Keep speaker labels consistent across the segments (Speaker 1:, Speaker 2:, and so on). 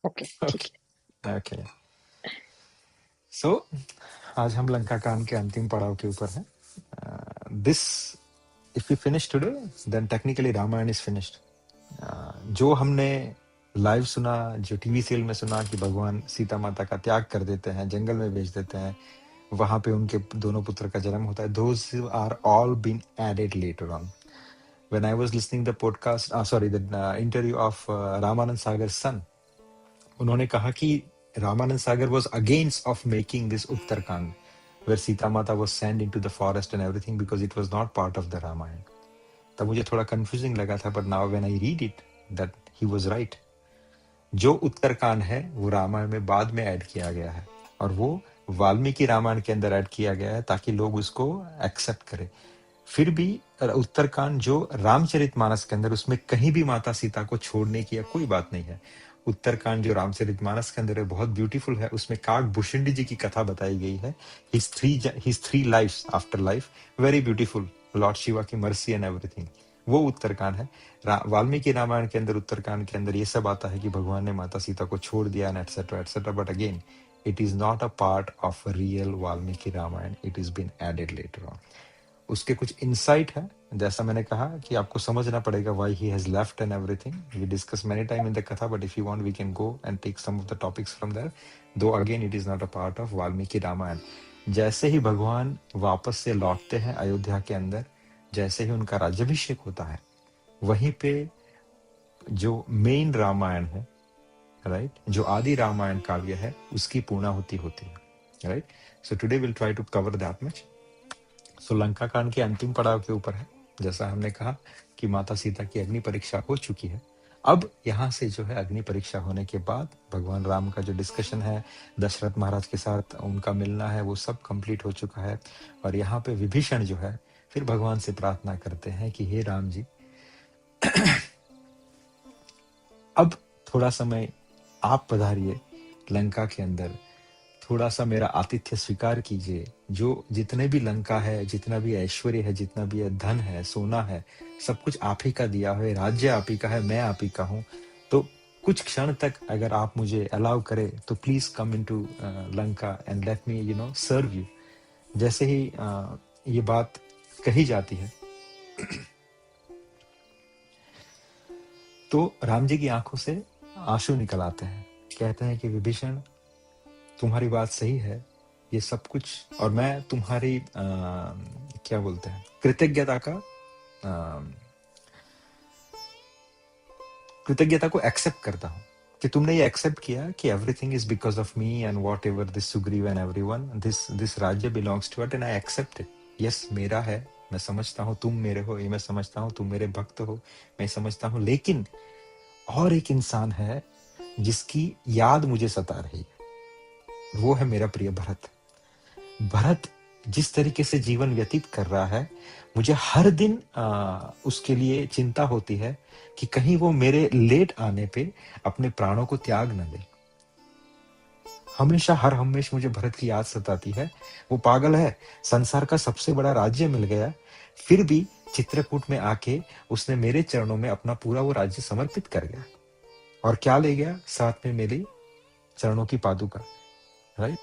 Speaker 1: Okay, ठीक है।
Speaker 2: Okay okay. सो आज हम लंका कांड के अंतिम पड़ाव के ऊपर हैं। This if we finish today then technically Ramayan is finished. जो हमने लाइव सुना, जो टीवी सीरियल में सुना कि भगवान सीता माता का त्याग कर देते हैं, जंगल में भेज देते हैं, वहां पे उनके दोनों पुत्र का जन्म होता है, those are all been added later on. When I was listening the podcast, the interview of Ramanand Sagar's son, उन्होंने कहा कि Ramanand Sagar was against of making this Uttarkand, where Sita Mata was sent into the forest and everything because it was not part of the Ramayana. तब मुझे थोड़ा confusing लगा था, but now when I read it, that he was right. जो उत्तरकांड है वो रामायण में बाद में ऐड किया गया है और वो वाल्मीकि रामायण के अंदर ऐड किया गया है ताकि लोग उसको एक्सेप्ट करें। फिर भी उत्तरकांड जो रामचरितमानस के अंदर, उसमें कहीं भी माता सीता को छोड़ने की या कोई बात नहीं है। उत्तरकांड जो रामचरितमानस के अंदर है बहुत ब्यूटीफुल है। उसमें काकभूषणी जी की कथा बताई गई है, his three lifes after life, very beautiful, lord Shiva की मर्सी एंड एवरीथिंग, वो उत्तरकांड है। वाल्मीकि रामायण के अंदर, उत्तरकांड के अंदर ये सब आता है कि भगवान ने माता सीता को छोड़ दिया and etcetera etcetera, but again it is not a part of real Valmiki Ramayan, it is been added later on. उसके कुछ इंसाइट है, जैसा मैंने कहा कि आपको समझना पड़ेगा why he has left and everything. We discuss many time in the कथा, but if you want we can go and take some of the topics from there, though again it is not a part of Valmiki Ramayana. जैसे ही भगवान वापस से लौटते हैं अयोध्या के अंदर, जैसे ही उनका राज्याभिषेक होता है, वहीं पे जो मेन रामायण है, राइट, जो आदि रामायण काव्य है, उसकी पूर्णाहुति होती है, right. So today will try to cover that much. So Lanka Kand के अंतिम पड़ाव के ऊपर है, जैसा हमने कहा कि माता सीता की अग्नि परीक्षा हो चुकी है। अब यहाँ से जो है अग्नि परीक्षा होने के बाद भगवान राम का जो डिस्कशन है दशरथ महाराज के साथ, उनका मिलना है, वो सब कंप्लीट हो चुका है। और यहाँ पे विभीषण जो है फिर भगवान से प्रार्थना करते हैं कि हे राम जी, अब थोड़ा समय आप पधारिए लंका के अंदर, थोड़ा सा मेरा आतिथ्य स्वीकार कीजिए। जो जितने भी लंका है, जितना भी ऐश्वर्य है, जितना भी धन है, सोना है, सब कुछ आप ही का दिया है, राज्य आप ही का है, मैं आप ही का हूँ। तो कुछ क्षण तक अगर आप मुझे अलाउ करें तो please come into Lanka and let me serve you. जैसे ही ये बात कही जाती है तो राम जी की आंखों से आंसू निकल आते हैं। कहते हैं कि विभीषण, तुम्हारी बात सही है, ये सब कुछ, और मैं तुम्हारी क्या बोलते हैं, कृतज्ञता को एक्सेप्ट करता हूँ कि तुमने ये एक्सेप्ट किया कि everything is because of me and whatever this Sugriva and everyone, this राज्य belongs to it and I accept it. Yes, मेरा है, मैं समझता हूँ तुम मेरे हो, ये मैं समझता हूँ तुम मेरे भक्त हो, मैं समझता हूँ, लेकिन और एक इंसान है जिसकी याद मुझे सता रही है, वो है मेरा प्रिय भरत। भरत जिस तरीके से जीवन व्यतीत कर रहा है, मुझे हर दिन उसके लिए चिंता होती है कि कहीं वो मेरे लेट आने पे अपने प्राणों को त्याग न दे। हमेशा हर हमेश मुझे भरत की याद सताती है। वो पागल है, संसार का सबसे बड़ा राज्य मिल गया, फिर भी चित्रकूट में आके उसने मेरे चरणों में अपना पूरा वो राज्य समर्पित कर गया। और क्या ले गया साथ में? मेरी चरणों की पादुका, राइट।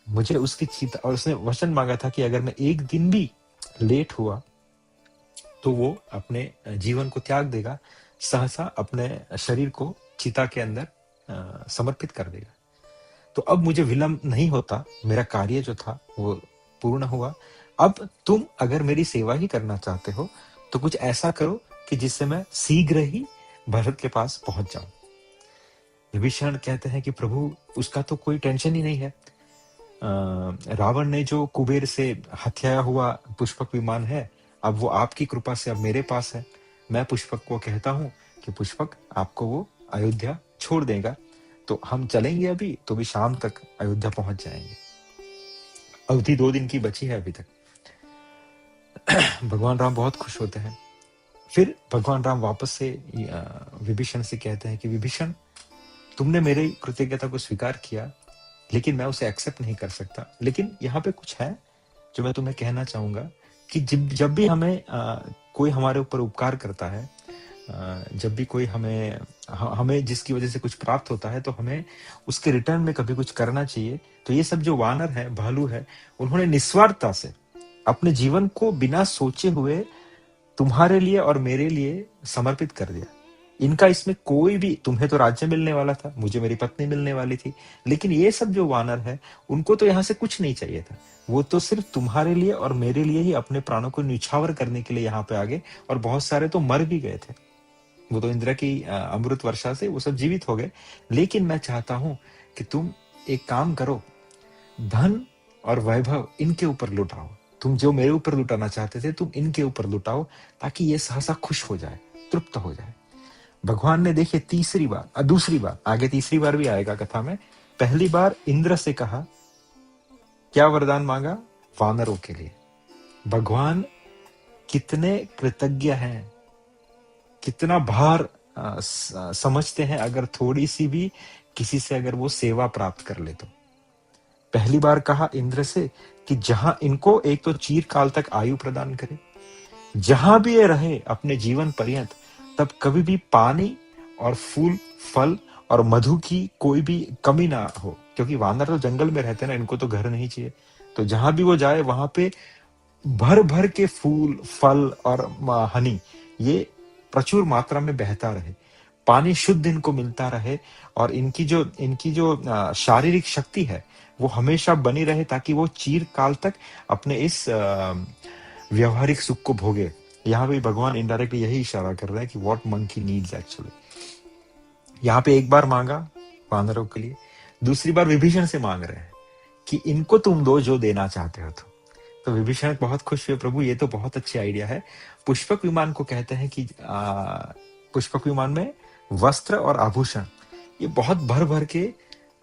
Speaker 2: मुझे उसकी चिंता, और उसने वचन मांगा था कि अगर मैं एक दिन भी लेट हुआ तो वो अपने जीवन को त्याग देगा, सहसा अपने शरीर को चिता के अंदर समर्पित कर देगा। तो अब मुझे विलंब नहीं होता, मेरा कार्य जो था वो पूर्ण हुआ। अब तुम अगर मेरी सेवा ही करना चाहते हो तो कुछ ऐसा करो कि जिससे मैं शीघ्र ही भरत के पास पहुंच जाऊं। विभीषण कहते हैं कि प्रभु, उसका तो कोई टेंशन ही नहीं है। रावण ने जो कुबेर से हत्याया हुआ पुष्पक विमान है, अब वो आपकी कृपा से अब मेरे पास है। मैं पुष्पक को कहता हूँ कि पुष्पक, आपको वो अयोध्या छोड़ देगा, तो हम चलेंगे अभी तो भी शाम तक अयोध्या पहुंच जाएंगे। अवधि 2 दिन की बची है अभी तक। भगवान राम बहुत खुश होते हैं। फिर भगवान राम वापस से विभीषण से कहते हैं कि विभीषण, तुमने मेरी कृतज्ञता को स्वीकार किया, लेकिन मैं उसे एक्सेप्ट नहीं कर सकता। लेकिन यहाँ पे कुछ है जो मैं तुम्हें कहना चाहूंगा कि जब भी हमें कोई हमारे ऊपर उपकार करता है, जब भी कोई हमें हमें जिसकी वजह से कुछ प्राप्त होता है तो हमें उसके रिटर्न में कभी कुछ करना चाहिए। तो ये सब जो वानर है, भालू है, उन्होंने निस्वार्थता से अपने जीवन को बिना सोचे हुए तुम्हारे लिए और मेरे लिए समर्पित कर दिया। इनका इसमें कोई भी, तुम्हें तो राज्य मिलने वाला था, मुझे मेरी पत्नी मिलने वाली थी, लेकिन ये सब जो वानर है उनको तो यहाँ से कुछ नहीं चाहिए था। वो तो सिर्फ तुम्हारे लिए और मेरे लिए ही अपने प्राणों को न्यौछावर करने के लिए यहाँ पे आ गए, और बहुत सारे तो मर भी गए थे। वो तो इंद्र की अमृत वर्षा से वो सब जीवित हो गए। लेकिन मैं चाहता हूं कि तुम एक काम करो, धन और वैभव इनके ऊपर लुटाओ। तुम जो मेरे ऊपर लुटाना चाहते थे तुम इनके ऊपर लुटाओ, ताकि ये सहसा खुश हो जाए, तृप्त हो जाए। भगवान ने देखिए तीसरी बार, दूसरी बार, आगे तीसरी बार भी आएगा कथा में। पहली बार इंद्र से कहा, क्या वरदान मांगा? वानरों के लिए। भगवान कितने कृतज्ञ हैं, कितना भार समझते हैं अगर थोड़ी सी भी किसी से अगर वो सेवा प्राप्त कर ले तो। पहली बार कहा इंद्र से कि जहां इनको एक तो चीरकाल तक आयु प्रदान करे, जहां भी ये रहे अपने जीवन पर्यंत, तब कभी भी पानी और फूल, फल और मधु की कोई भी कमी ना हो, क्योंकि वानर तो जंगल में रहते हैं ना, इनको तो घर नहीं चाहिए। तो जहां भी वो जाए वहां पे भर भर के फूल, फल और हनी ये प्रचुर मात्रा में बहता रहे, पानी शुद्ध इनको मिलता रहे, और इनकी जो शारीरिक शक्ति है वो हमेशा बनी रहे, ताकि वो चीरकाल तक अपने इस व्यवहारिक सुख को भोगे। यहाँ पे भगवान इनडायरेक्टली यही इशारा कर रहे हैं कि व्हाट मंकी नीड्स एक्चुअली। यहाँ पे एक बार मांगा वानरों के लिए, दूसरी बार विभीषण से मांग रहे हैं कि इनको तुम दो जो देना चाहते हो। तो विभीषण बहुत खुश हुए, प्रभु ये तो बहुत अच्छी आइडिया है। पुष्पक विमान को कहते हैं कि पुष्पक विमान में वस्त्र और आभूषण ये बहुत भर भर के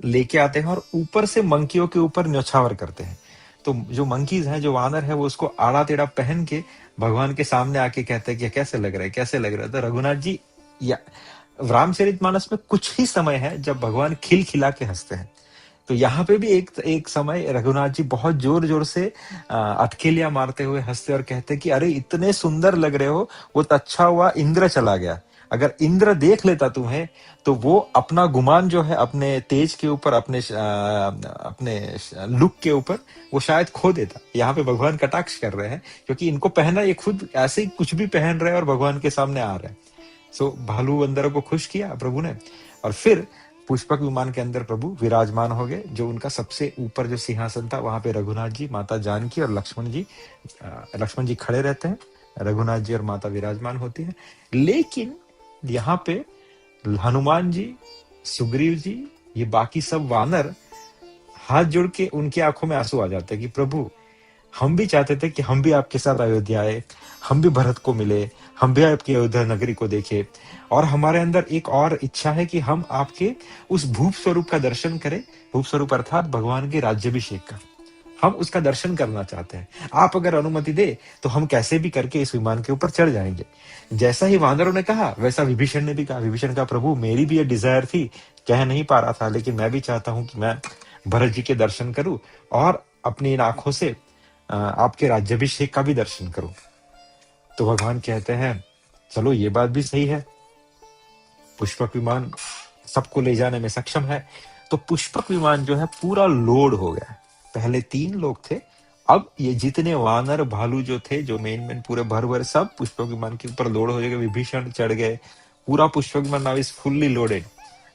Speaker 2: लेके आते हैं, और ऊपर से मंकियों के ऊपर न्यौछावर करते हैं। तो जो मंकीज हैं, जो वानर है, वो उसको आड़ा टेढ़ा पहन के भगवान के सामने आके कहते हैं कि कैसे लग रहा है, कैसे लग रहा है। तो रघुनाथ जी, या रामचरितमानस में कुछ ही समय है जब भगवान खिलखिला के हंसते हैं। तो यहाँ पे भी एक समय रघुनाथ जी बहुत जोर जोर से अटकेलियां मारते हुए हंसते और कहते कि अरे इतने सुंदर लग रहे हो, वो तो अच्छा हुआ इंद्र चला गया। अगर इंद्र देख लेता तुम्हें तो वो अपना गुमान जो है अपने तेज के ऊपर, अपने लुक के ऊपर, वो शायद खो देता। यहाँ पे भगवान कटाक्ष कर रहे हैं, क्योंकि इनको पहना, ये खुद ऐसे ही कुछ भी पहन रहे हैं और भगवान के सामने आ रहे हैं। सो भालू बंदरों को खुश किया प्रभु ने, और फिर पुष्पक विमान के अंदर प्रभु विराजमान हो गए। जो उनका सबसे ऊपर जो सिंहासन था, वहां पे रघुनाथ जी, माता जानकी और लक्ष्मण जी खड़े रहते हैं, रघुनाथ जी और माता विराजमान होती है। लेकिन यहाँ पे हनुमान जी, सुग्रीव जी, ये बाकी सब वानर हाथ जोड़ के उनकी आंखों में आंसू आ जाते हैं कि प्रभु हम भी चाहते थे कि हम भी आपके साथ अयोध्या आए, हम भी भरत को मिले, हम भी आपकी अयोध्या नगरी को देखे, और हमारे अंदर एक और इच्छा है कि हम आपके उस भूप स्वरूप का दर्शन करें। भूप स्वरूप अर्थात भगवान के राज्याभिषेक का, हम उसका दर्शन करना चाहते हैं। आप अगर अनुमति दे तो हम कैसे भी करके इस विमान के ऊपर चढ़ जाएंगे। जैसा ही वानरों ने कहा वैसा विभीषण ने भी कहा। विभीषण का प्रभु मेरी भी ये डिजायर थी, कह नहीं पा रहा था, लेकिन मैं भी चाहता हूं कि मैं भरत जी के दर्शन करूं और अपनी इन आंखों से आपके राज्याभिषेक का भी दर्शन करूं। तो भगवान कहते हैं चलो ये बात भी सही है, पुष्पक विमान सबको ले जाने में सक्षम है। तो पुष्पक विमान जो है पूरा लोड हो गया। पहले 3 लोग थे, अब ये जितने वानर भालू जो थे, जो मेन पूरे भर सब पुष्पक विमान के ऊपर लोड हो गए। विभीषण चढ़ गए, पूरा पुष्पक विमान नाउ इज फुल्ली लोडेड।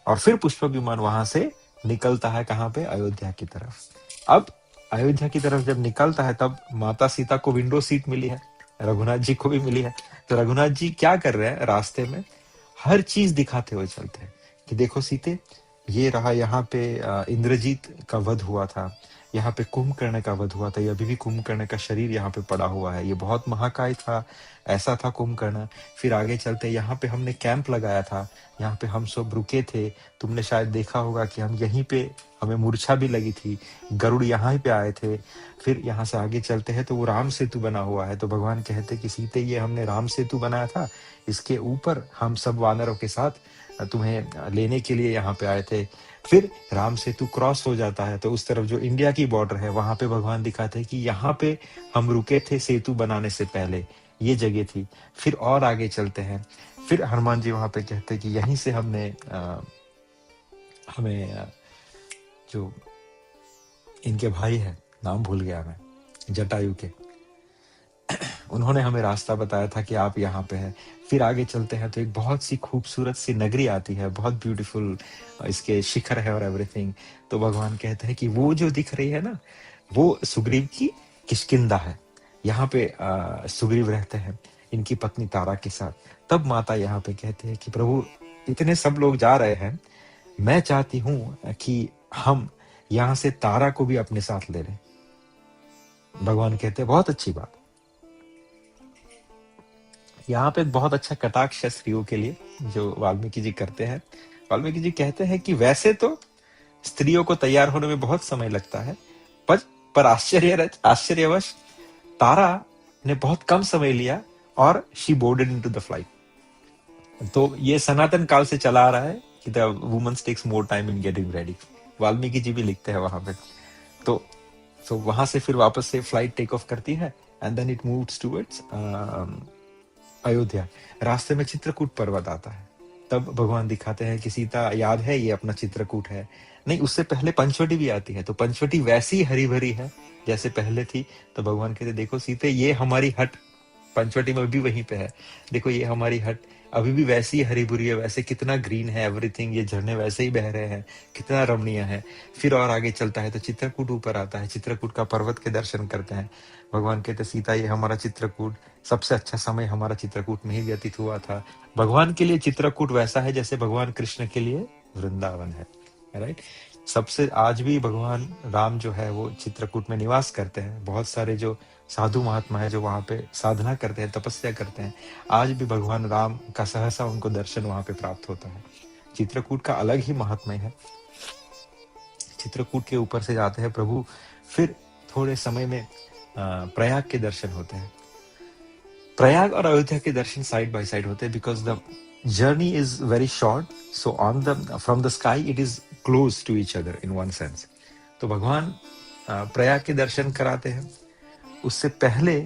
Speaker 2: और फिर पुष्पक विमान वहां से निकलता है, कहां पे? अयोध्या की तरफ। अब अयोध्या की तरफ जब निकलता है तब माता सीता को विंडो सीट मिली है, रघुनाथ जी को भी मिली है। तो रघुनाथ जी क्या कर रहे हैं, रास्ते में हर चीज दिखाते हुए चलते हैं कि देखो सीते, ये रहा यहाँ पे इंद्रजीत का वध हुआ था, यहाँ पे कुंभकर्ण का वध हुआ था, ये अभी भी कुंभकर्ण का शरीर यहाँ पे पड़ा हुआ है, ये बहुत महाकाय था, ऐसा था कुंभकर्ण। फिर आगे चलते यहाँ पे हमने कैंप लगाया था, यहाँ पे हम सब रुके थे, तुमने शायद देखा होगा कि हम यहीं पे, हमें मूर्छा भी लगी थी, गरुड़ यहाँ पे आए थे। फिर यहाँ से आगे चलते हैं तो वो राम सेतु बना हुआ है। तो भगवान कहते कि सीते, ये हमने राम सेतु बनाया था, इसके ऊपर हम सब वानरों के साथ तुम्हें लेने के लिए यहाँ पे आए थे। फिर राम सेतु क्रॉस हो जाता है तो उस तरफ जो इंडिया की बॉर्डर है वहां पे भगवान दिखाते हैं कि यहाँ पे हम रुके थे सेतु बनाने से पहले, ये जगह थी। फिर और आगे चलते हैं, फिर हनुमान जी वहां पे कहते कि यहीं से हमने हमें जो इनके भाई है, नाम भूल गया मैं, जटायु के, उन्होंने हमें रास्ता बताया था कि आप यहाँ पे हैं। फिर आगे चलते हैं तो एक बहुत सी खूबसूरत सी नगरी आती है, बहुत ब्यूटीफुल, इसके शिखर है और एवरीथिंग। तो भगवान कहते हैं कि वो जो दिख रही है ना, वो सुग्रीव की किष्किंधा है। यहाँ पे सुग्रीव रहते हैं इनकी पत्नी तारा के साथ। तब माता यहाँ पे कहते हैं कि प्रभु, इतने सब लोग जा रहे हैं, मैं चाहती हूँ कि हम यहाँ से तारा को भी अपने साथ ले लें। भगवान कहते हैं बहुत अच्छी बात। यहाँ पे एक बहुत अच्छा कटाक्ष है स्त्रियों के लिए जो वाल्मीकि जी करते हैं। वाल्मीकि जी कहते हैं कि वैसे तो स्त्रियों को तैयार होने में बहुत समय लगता है, पर आश्चर्यवश तारा ने बहुत कम समय लिया और she boarded into the flight. तो ये सनातन काल से चला आ रहा है कि the women's takes more time in getting ready. Valmiki ji भी लिखते हैं वहां पे। तो वहां से फिर वापस से फ्लाइट टेक ऑफ करती है and then it moves towards Ayodhya. रास्ते में चित्रकूट पर्वत आता है। तब भगवान दिखाते हैं कि सीता याद है ये अपना चित्रकूट है। नहीं, उससे पहले पंचवटी भी आती है, तो पंचवटी वैसी हरी भरी है जैसे पहले थी। तो भगवान कहते देखो सीते, ये हमारी हट पंचवटी में भी वहीं पे है, देखो ये हमारी हट अभी भी वैसी हरी भरी है, वैसे कितना ग्रीन है एवरीथिंग, ये झरने वैसे ही बह रहे हैं, कितना रमणीय है। फिर और आगे चलता है तो चित्रकूट ऊपर आता है, चित्रकूट का पर्वत के दर्शन करते हैं। भगवान कहते सीता ये हमारा चित्रकूट, सबसे अच्छा समय हमारा चित्रकूट में ही व्यतीत हुआ था। भगवान के लिए चित्रकूट वैसा है जैसे भगवान कृष्ण के लिए वृंदावन है, राइट। सबसे आज भी भगवान राम जो है वो चित्रकूट में निवास करते हैं। बहुत सारे जो साधु महात्मा है जो वहां पे साधना करते हैं, तपस्या करते हैं, आज भी भगवान राम का सहसा उनको दर्शन वहां पे प्राप्त होता है। चित्रकूट का अलग ही महात्म्य है। चित्रकूट के ऊपर से जाते हैं प्रभु, फिर थोड़े समय में प्रयाग के दर्शन होते हैं। प्रयाग और अयोध्या के दर्शन साइड बाय साइड होते हैं because the journey is very short, so on the from the sky it is close to each other in one sense. तो भगवान प्रयाग के दर्शन कराते हैं। उससे पहले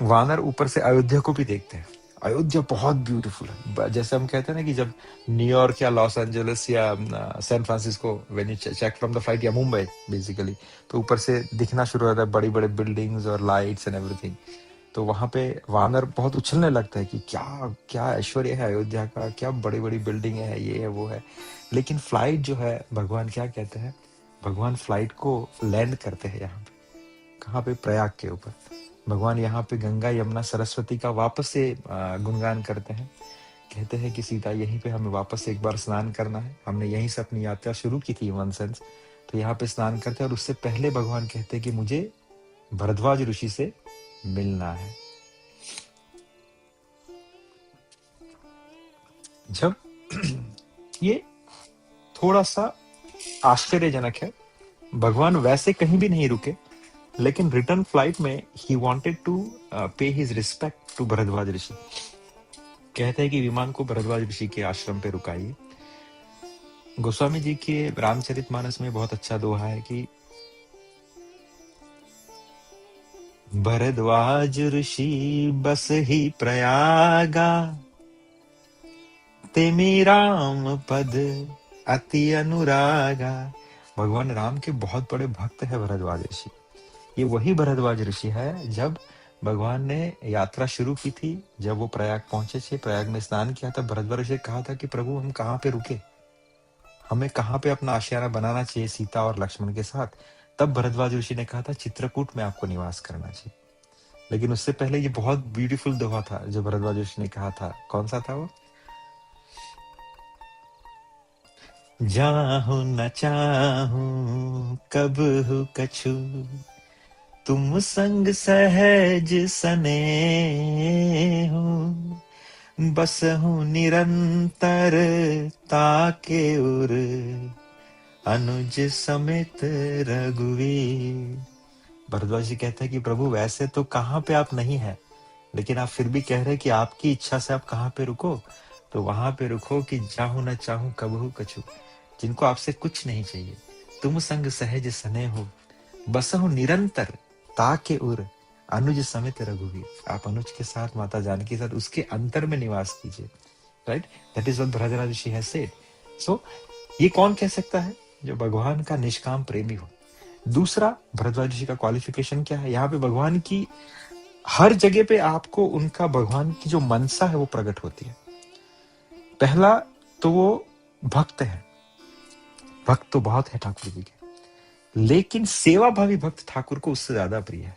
Speaker 2: वानर ऊपर से अयोध्या को भी देखते हैं। अयोध्या बहुत ब्यूटीफुल है। जैसे हम कहते हैं ना कि जब न्यूयॉर्क या लॉस एंजलिस या San Francisco when you check from the flight, या मुंबई बेसिकली, तो ऊपर से दिखना शुरू होता है बड़ी बड़ी बिल्डिंग्स और लाइट्स एंड एवरीथिंग। तो वहां पे वानर बहुत उछलने लगता है कि क्या क्या ऐश्वर्य है अयोध्या का, क्या बड़ी बड़ी बिल्डिंग है, ये है वो है। लेकिन फ्लाइट जो है, भगवान क्या कहते हैं, भगवान फ्लाइट को लैंड करते हैं यहाँ पे। कहाँ पे? प्रयाग के ऊपर। भगवान यहाँ पे गंगा यमुना सरस्वती का वापस से गुणगान करते हैं। कहते हैं कि सीता यहीं पे हमें वापस से एक बार स्नान करना है, हमने यहीं से अपनी यात्रा शुरू की थी वन सेंस। तो यहाँ पे स्नान करते हैं और उससे पहले भगवान कहते हैं कि मुझे भरद्वाज ऋषि से मिलना है। जब ये थोड़ा सा आश्चर्यजनक है, भगवान वैसे कहीं भी नहीं रुके, लेकिन रिटर्न फ्लाइट में ही वांटेड टू पे हिज रिस्पेक्ट टू भरद्वाज ऋषि। कहते हैं कि विमान को भरद्वाज ऋषि के आश्रम पे रुकाइए। गोस्वामी जी के रामचरितमानस में बहुत अच्छा दोहा है कि भरद्वाज ऋषि बस ही प्रयागा, तेमी राम पद अति अनुरागा। भगवान राम के बहुत बड़े भक्त है भरद्वाज ऋषि। ये वही भरद्वाज ऋषि है जब भगवान ने यात्रा शुरू की थी, जब वो प्रयाग पहुंचे थे, प्रयाग में स्नान किया था, भरद्वाज ऋषि कहा था कि प्रभु हम कहाँ पे रुके, हमें कहाँ पे अपना आशियाना बनाना चाहिए सीता और लक्ष्मण के साथ। तब भरद्वाज ऋषि ने कहा था चित्रकूट में आपको निवास करना चाहिए। लेकिन उससे पहले ये बहुत ब्यूटीफुल दोहा था जो भरद्वाज ऋषि ने कहा था। कौन सा था वो? जाहु न चाहू कब हु कछु, तुम संग सहज सने हो, बस हूँ निरंतर ताके उर, अनुज समेत रघुवीर। भरद्वाज जी कहते हैं कि प्रभु वैसे तो कहाँ पे आप नहीं है, लेकिन आप फिर भी कह रहे हैं कि आपकी इच्छा से आप कहाँ पे रुको, तो वहां पे रुको कि जाहू न चाहूं कबहू कछु, जिनको आपसे कुछ नहीं चाहिए। तुम संग सहज सने हो, बसहु निरंतर ताके उर, अनुज समेत रघुवीर। आप अनुज के साथ, माता जानकी के साथ उसके अंतर में निवास कीजिए, right? That is what Bharadwaj Rishi has said. So ये कौन कह सकता है? जो भगवान का निष्काम प्रेमी हो। दूसरा, भरद्वाज ऋषि का क्वालिफिकेशन क्या है? यहाँ पे भगवान की हर जगह पे आपको उनका भगवान की जो मनसा है वो प्रकट होती है। पहला तो वो भक्त है, भक्त तो बहुत है ठाकुर जी के, लेकिन सेवा भावी भक्त ठाकुर को उससे ज्यादा प्रिय है।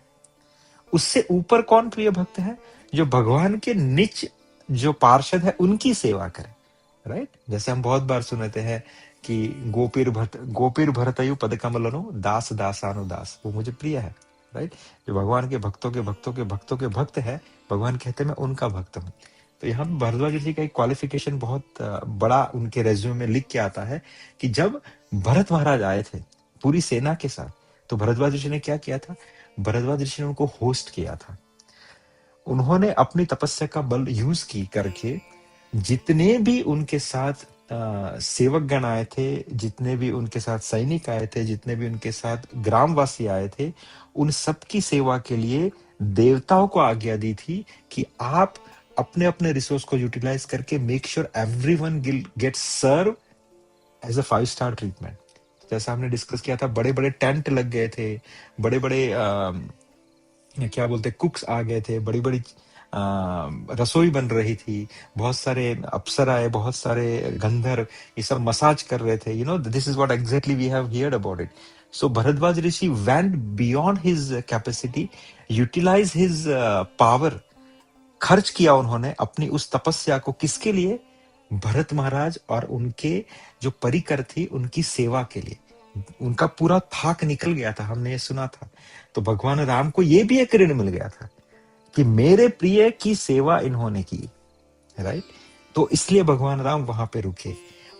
Speaker 2: उससे ऊपर कौन प्रिय भक्त है? जो भगवान के निच जो पार्षद है उनकी सेवा करे, राइट? जैसे हम बहुत बार सुनते हैं कि गोपीर भरतयु पद कमलनु दास दासानु दास, वो मुझे प्रिय है, राइट? जो भगवान के भक्तों के भक्तों के भक्तों के भक्त है, भगवान कहते हैं मैं उनका भक्त हूँ। तो यहाँ भरद्वाज जी का एक क्वालिफिकेशन बहुत बड़ा उनके रेज्यूमे में लिख के आता है कि जब भरत महाराज आए थे पूरी सेना के साथ, तो भरद्वाज ऋषि ने क्या किया था? भरद्वाज ऋषि ने उनको होस्ट किया था। उन्होंने अपनी तपस्या का बल यूज की करके जितने भी उनके साथ सेवक गण आए थे, जितने भी उनके साथ सैनिक आए थे, जितने भी उनके साथ ग्रामवासी आए थे, उन सबकी सेवा के लिए देवताओं को आज्ञा दी थी कि आप अपने अपने रिसोर्स को यूटिलाइज करके make sure everyone get serve as a 5 star treatment. जैसा हमने डिस्कस किया था, बड़े बड़े टेंट लग गए थे, बड़े बड़े क्या बोलते कुक्स आ गए थे, बड़ी बड़ी रसोई बन रही थी, बहुत सारे अप्सराएं, बहुत सारे गंधर्व ये सब मसाज कर रहे थे। This is what exactly we have heard about it. So Bharadwaj rishi went beyond his capacity, utilize his power, खर्च किया उन्होंने अपनी उस तपस्या को किसके लिए? भरत महाराज और उनके जो परिकर थी उनकी सेवा के लिए। उनका पूरा थाक निकल गया था, हमने ये सुना था। तो भगवान राम को ये भी एक ऋण मिल गया था कि मेरे प्रिय की सेवा इन्होंने की, राइट? तो इसलिए भगवान राम वहां पे रुके,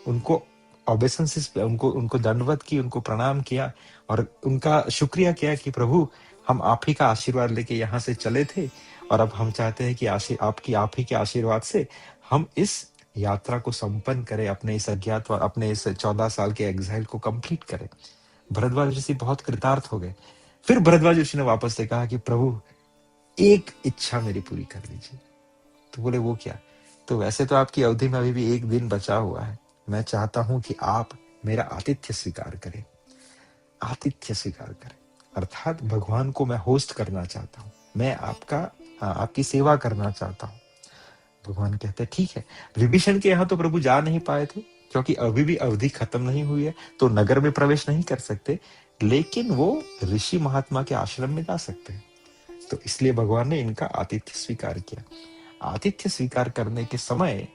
Speaker 2: उनको ऑबेसेंसेस, उनको उनको दंडवत की, उनको प्रणाम किया और उनका शुक्रिया किया कि प्रभु हम आप ही का आशीर्वाद लेके यहाँ से चले थे और अब हम चाहते हैं कि आप ही के आशीर्वाद से हम इस यात्रा को संपन्न करें, अपने इस अज्ञात और अपने इस 14 साल के एग्जाइल को कंप्लीट करें। भरद्वाज ऋषि बहुत कृतार्थ हो गए। फिर भरद्वाज ऋषि ने वापस से कहा कि प्रभु एक इच्छा मेरी पूरी कर दीजिए। तो बोले वो क्या? तो वैसे तो आपकी अवधि में अभी भी एक दिन बचा हुआ है, मैं चाहता हूं कि आप मेरा आतिथ्य स्वीकार करें। आतिथ्य स्वीकार करें अर्थात भगवान को मैं होस्ट करना चाहता हूं, मैं आपकी सेवा करना चाहता हूं। भगवान कहते ठीक है। विभीषण के यहाँ तो प्रभु जा नहीं पाए थे क्योंकि अभी भी अवधि खत्म नहीं हुई है, तो नगर में प्रवेश नहीं कर सकते, लेकिन वो ऋषि महात्मा के आश्रम में जा सकते हैं। तो इसलिए भगवान ने इनका आतिथ्य स्वीकार किया। आतिथ्य स्वीकार करने के समय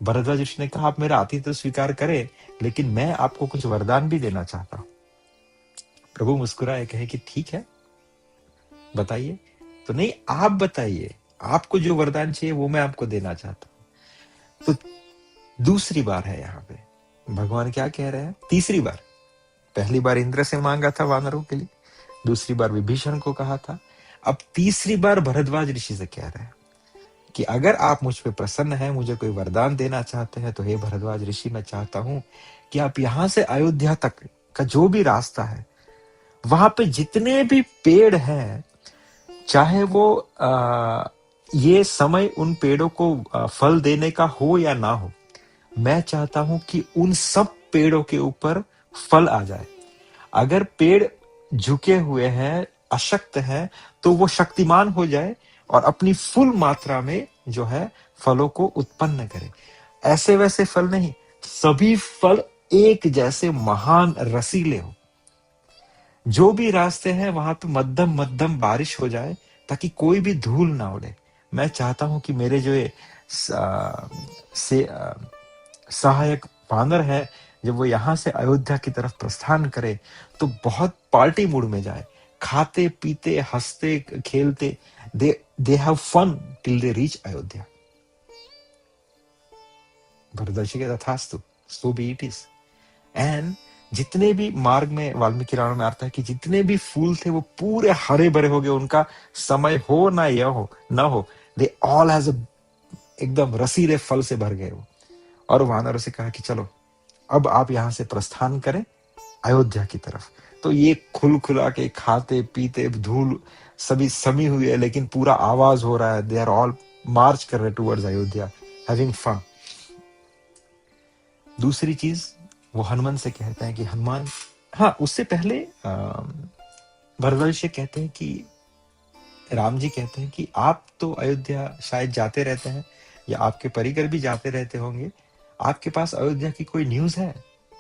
Speaker 2: भरद्वाज ऋषि ने कहा आप मेरा आतिथ्य स्वीकार करें, लेकिन मैं आपको कुछ वरदान भी देना चाहता हूं। प्रभु मुस्कुराए, कहे कि ठीक है बताइए। तो नहीं, आप बताइए, आपको जो वरदान चाहिए वो मैं आपको देना चाहता हूं। तो दूसरी बार है यहाँ पे भगवान क्या कह रहे हैं? तीसरी बार, पहली बार इंद्र से मांगा था वानरों के लिए, दूसरी बार विभीषण को कहा था, अब तीसरी बार भरद्वाज ऋषि से कह रहे हैं कि अगर आप मुझ पे प्रसन्न हैं, मुझे कोई वरदान देना चाहते हैं, तो हे भरद्वाज ऋषि मैं चाहता हूं कि आप यहां से अयोध्या तक का जो भी रास्ता है, वहां पे जितने भी पेड़ हैं, चाहे वो ये समय उन पेड़ों को फल देने का हो या ना हो, मैं चाहता हूं कि उन सब पेड़ों के ऊपर फल आ जाए। अगर पेड़ झुके हुए हैं, अशक्त हैं, तो वो शक्तिमान हो जाए और अपनी फुल मात्रा में जो है फलों को उत्पन्न करे। ऐसे वैसे फल नहीं, सभी फल एक जैसे महान रसीले हो। जो भी रास्ते हैं वहां पे मध्यम मध्यम बारिश हो जाए ताकि कोई भी धूल ना उड़े। मैं चाहता हूं कि मेरे जो ये सहायक वानर है, जब वो यहां से अयोध्या की तरफ प्रस्थान करे तो बहुत पार्टी मूड में जाए, खाते पीते हंसते खेलते, they have fun till they reach Ayodhya. भरतवर्षि के तथास्तु, so be it is. And जितने भी मार्ग में वाल्मीकि रामायण में आता है कि जितने भी फूल थे वो पूरे हरे भरे हो गए, उनका समय हो ना यह हो ना हो, दे ऑल हैज एकदम रसीले फल से भर गए वो। और वानरों से कहा कि चलो अब आप यहां से प्रस्थान करें अयोध्या की तरफ। तो ये खुल खुला के खाते पीते धूल सभी समी हुई है, लेकिन पूरा आवाज हो रहा है, दे आर ऑल मार्च कर रहे टुवर्ड्स अयोध्या, हैविंग फन। दूसरी चीज, वो हनुमान से कहते हैं कि हनुमान, हाँ उससे पहले भरद्वाज से कहते हैं कि राम जी कहते हैं कि आप तो अयोध्या शायद जाते रहते हैं, या आपके परिकर भी जाते रहते होंगे, आपके पास अयोध्या की कोई न्यूज है,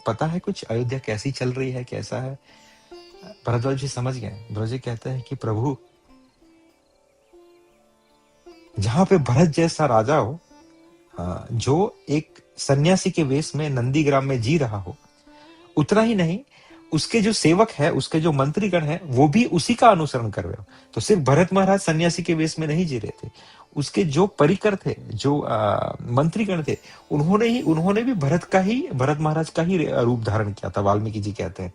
Speaker 2: पता है कुछ अयोध्या कैसी चल रही है, कैसा है? भरद्वाज जी समझ गए। भरद्वाज जी कहते हैं कि प्रभु, जहां पे भरत जैसा राजा हो, जो एक सन्यासी के वेश में नंदीग्राम में जी रहा हो, उतना ही नहीं, उसके जो सेवक है, उसके जो मंत्रीगण है, वो भी उसी का अनुसरण कर रहे हो। तो सिर्फ भरत महाराज सन्यासी के वेश में नहीं जी रहे थे, उसके जो परिकर थे, जो मंत्रीगण थे, उन्होंने भी भरत महाराज का ही रूप धारण किया था। वाल्मीकि जी कहते हैं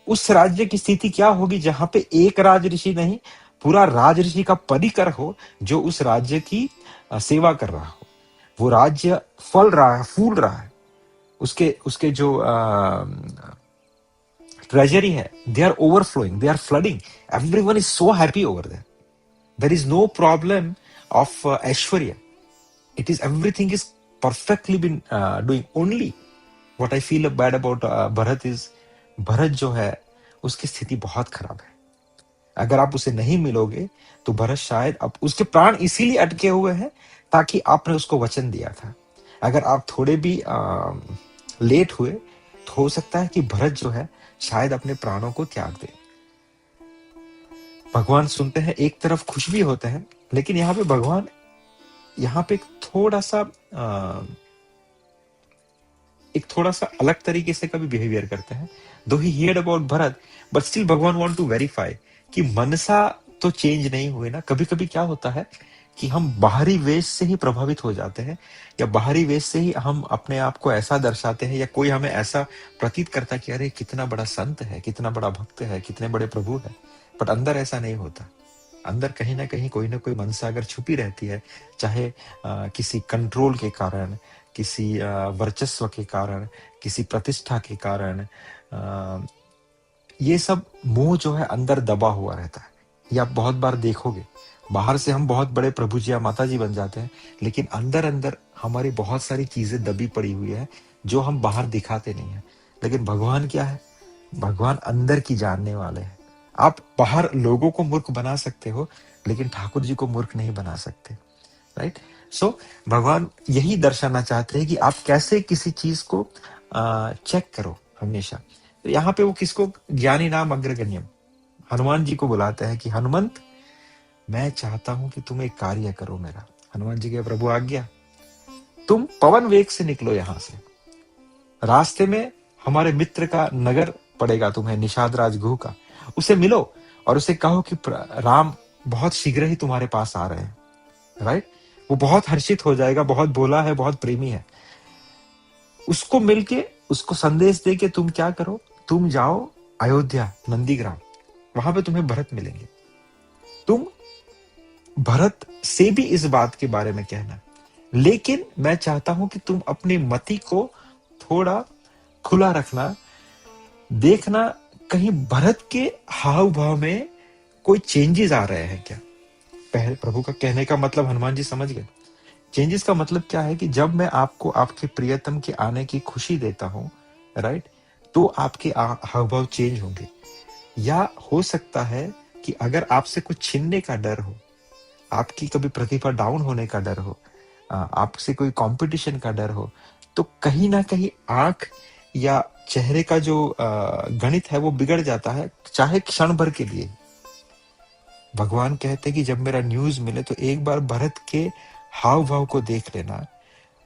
Speaker 2: उस राज्य की स्थिति क्या होगी जहां पे एक राज ऋषि नहीं, पूरा राज ऋषि का परिकर हो, जो उस राज्य की सेवा कर रहा हो। वो राज्य फल रहा है, फूल रहा है, उसके उसके जो ट्रेजरी है, they are overflowing, they are flooding, everyone is so happy over there, there is no problem of aishwarya, it is everything is perfectly been doing. Only what I feel bad about Bharat is, Bharat जो है उसकी स्थिति बहुत खराब है। अगर आप उसे नहीं मिलोगे तो भरत शायद, अब उसके प्राण इसीलिए अटके हुए हैं ताकि आपने उसको वचन दिया था। अगर आप थोड़े भी लेट हुए तो हो सकता है कि भरत जो है शायद अपने प्राणों को त्याग दे। भगवान सुनते हैं, एक तरफ खुश भी होते हैं, लेकिन यहाँ पे भगवान यहाँ पे एक थोड़ा सा अलग तरीके से कभी बिहेवियर करते हैं। Though he heard about Bharat, but still भगवान वांट टू वेरीफाई कि मनसा तो चेंज नहीं हुए ना। कभी कभी क्या होता है कि हम बाहरी वेश से ही प्रभावित हो जाते हैं, या बाहरी वेश से ही हम अपने आप को ऐसा दर्शाते हैं, या कोई हमें ऐसा प्रतीत करता है कि अरे कितना बड़ा संत है, कितना बड़ा भक्त है, कितने बड़े प्रभु है, बट अंदर ऐसा नहीं होता। अंदर कहीं ना कोई मनसा अगर छुपी रहती है, चाहे किसी कंट्रोल के कारण, किसी वर्चस्व के कारण, किसी प्रतिष्ठा के कारण, ये सब मोह जो है अंदर दबा हुआ रहता है। ये आप बहुत बार देखोगे, बाहर से हम बहुत बड़े प्रभु जी या माता जी बन जाते हैं, लेकिन अंदर अंदर हमारी बहुत सारी चीजें दबी पड़ी हुई है जो हम बाहर दिखाते नहीं है। लेकिन भगवान क्या है, भगवान अंदर की जानने वाले हैं। आप बाहर लोगों को मूर्ख बना सकते हो, लेकिन ठाकुर जी को मूर्ख नहीं बना सकते, राइट? सो भगवान यही दर्शाना चाहते हैं कि आप कैसे किसी चीज को चेक करो हमेशा। तो यहाँ पे वो किसको, ज्ञानी नाम अग्रगण्यम, हनुमान जी को बुलाते हैं कि हनुमंत, मैं चाहता हूं कि तुम एक कार्य करो मेरा। हनुमान जी के प्रभु आज्ञा, तुम पवन वेग से निकलो यहां से, रास्ते में हमारे मित्र का नगर पड़ेगा तुम्हें, निषाद राज गुह का, उसे मिलो और उसे कहो कि राम बहुत शीघ्र ही तुम्हारे पास आ रहे हैं, राइट? वो बहुत हर्षित हो जाएगा, बहुत भोला है, बहुत प्रेमी है। उसको मिलके उसको संदेश दे के तुम क्या करो, तुम जाओ अयोध्या नंदीग्राम, वहां पे तुम्हें भरत मिलेंगे। तुम भरत से भी इस बात के बारे में कहना, लेकिन मैं चाहता हूं कि तुम अपनी मति को थोड़ा खुला रखना, देखना कहीं भरत के हाव भाव में कोई चेंजेस आ रहे हैं क्या। पहले प्रभु का कहने का मतलब हनुमान जी समझ गए। चेंजेस का मतलब क्या है कि जब मैं आपको आपके प्रियतम के आने की खुशी देता हूं, राइट, तो आपके हाव भाव चेंज होंगे। या हो सकता है कि अगर आपसे कुछ छीनने का डर हो, आपकी कभी प्रतिभा डाउन होने का डर हो, आपसे कोई कंपटीशन का डर हो, तो कहीं ना कहीं आंख या चेहरे का जो गणित है वो बिगड़ जाता है, चाहे क्षण भर के लिए। भगवान कहते हैं कि जब मेरा न्यूज मिले तो एक बार भरत के हाव भाव को देख लेना।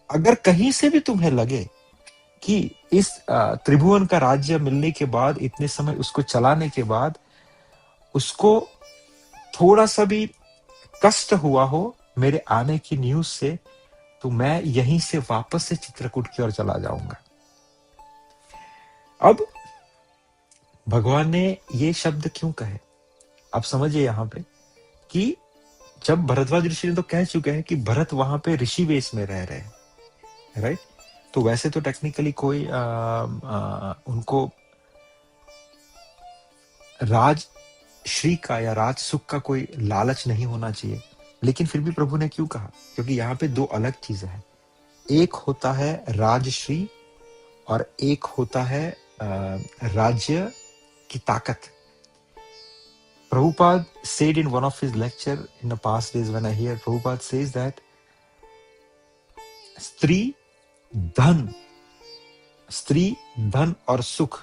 Speaker 2: अगर कहीं से भी तुम्हें लगे कि इस त्रिभुवन का राज्य मिलने के बाद, इतने समय उसको चलाने के बाद, उसको थोड़ा सा भी कष्ट हुआ हो मेरे आने की न्यूज से, तो मैं यहीं से वापस से चित्रकूट की ओर चला जाऊंगा। अब भगवान ने ये शब्द क्यों कहे, आप समझिए यहाँ पे कि जब भरद्वाज ऋषि ने तो कह चुके हैं कि भरत वहां पे ऋषि वेश में रह रहे हैं, राइट? तो वैसे तो टेक्निकली कोई उनको राज श्री का या राज सुख का कोई लालच नहीं होना चाहिए। लेकिन फिर भी प्रभु ने क्यों कहा? क्योंकि यहाँ पे दो अलग चीजें हैं। एक होता है राजश्री और एक होता है राज्य की ताकत। Prabhupada said in one of his lecture in the past days when I hear Prabhupada says that स्त्री धन और सुख,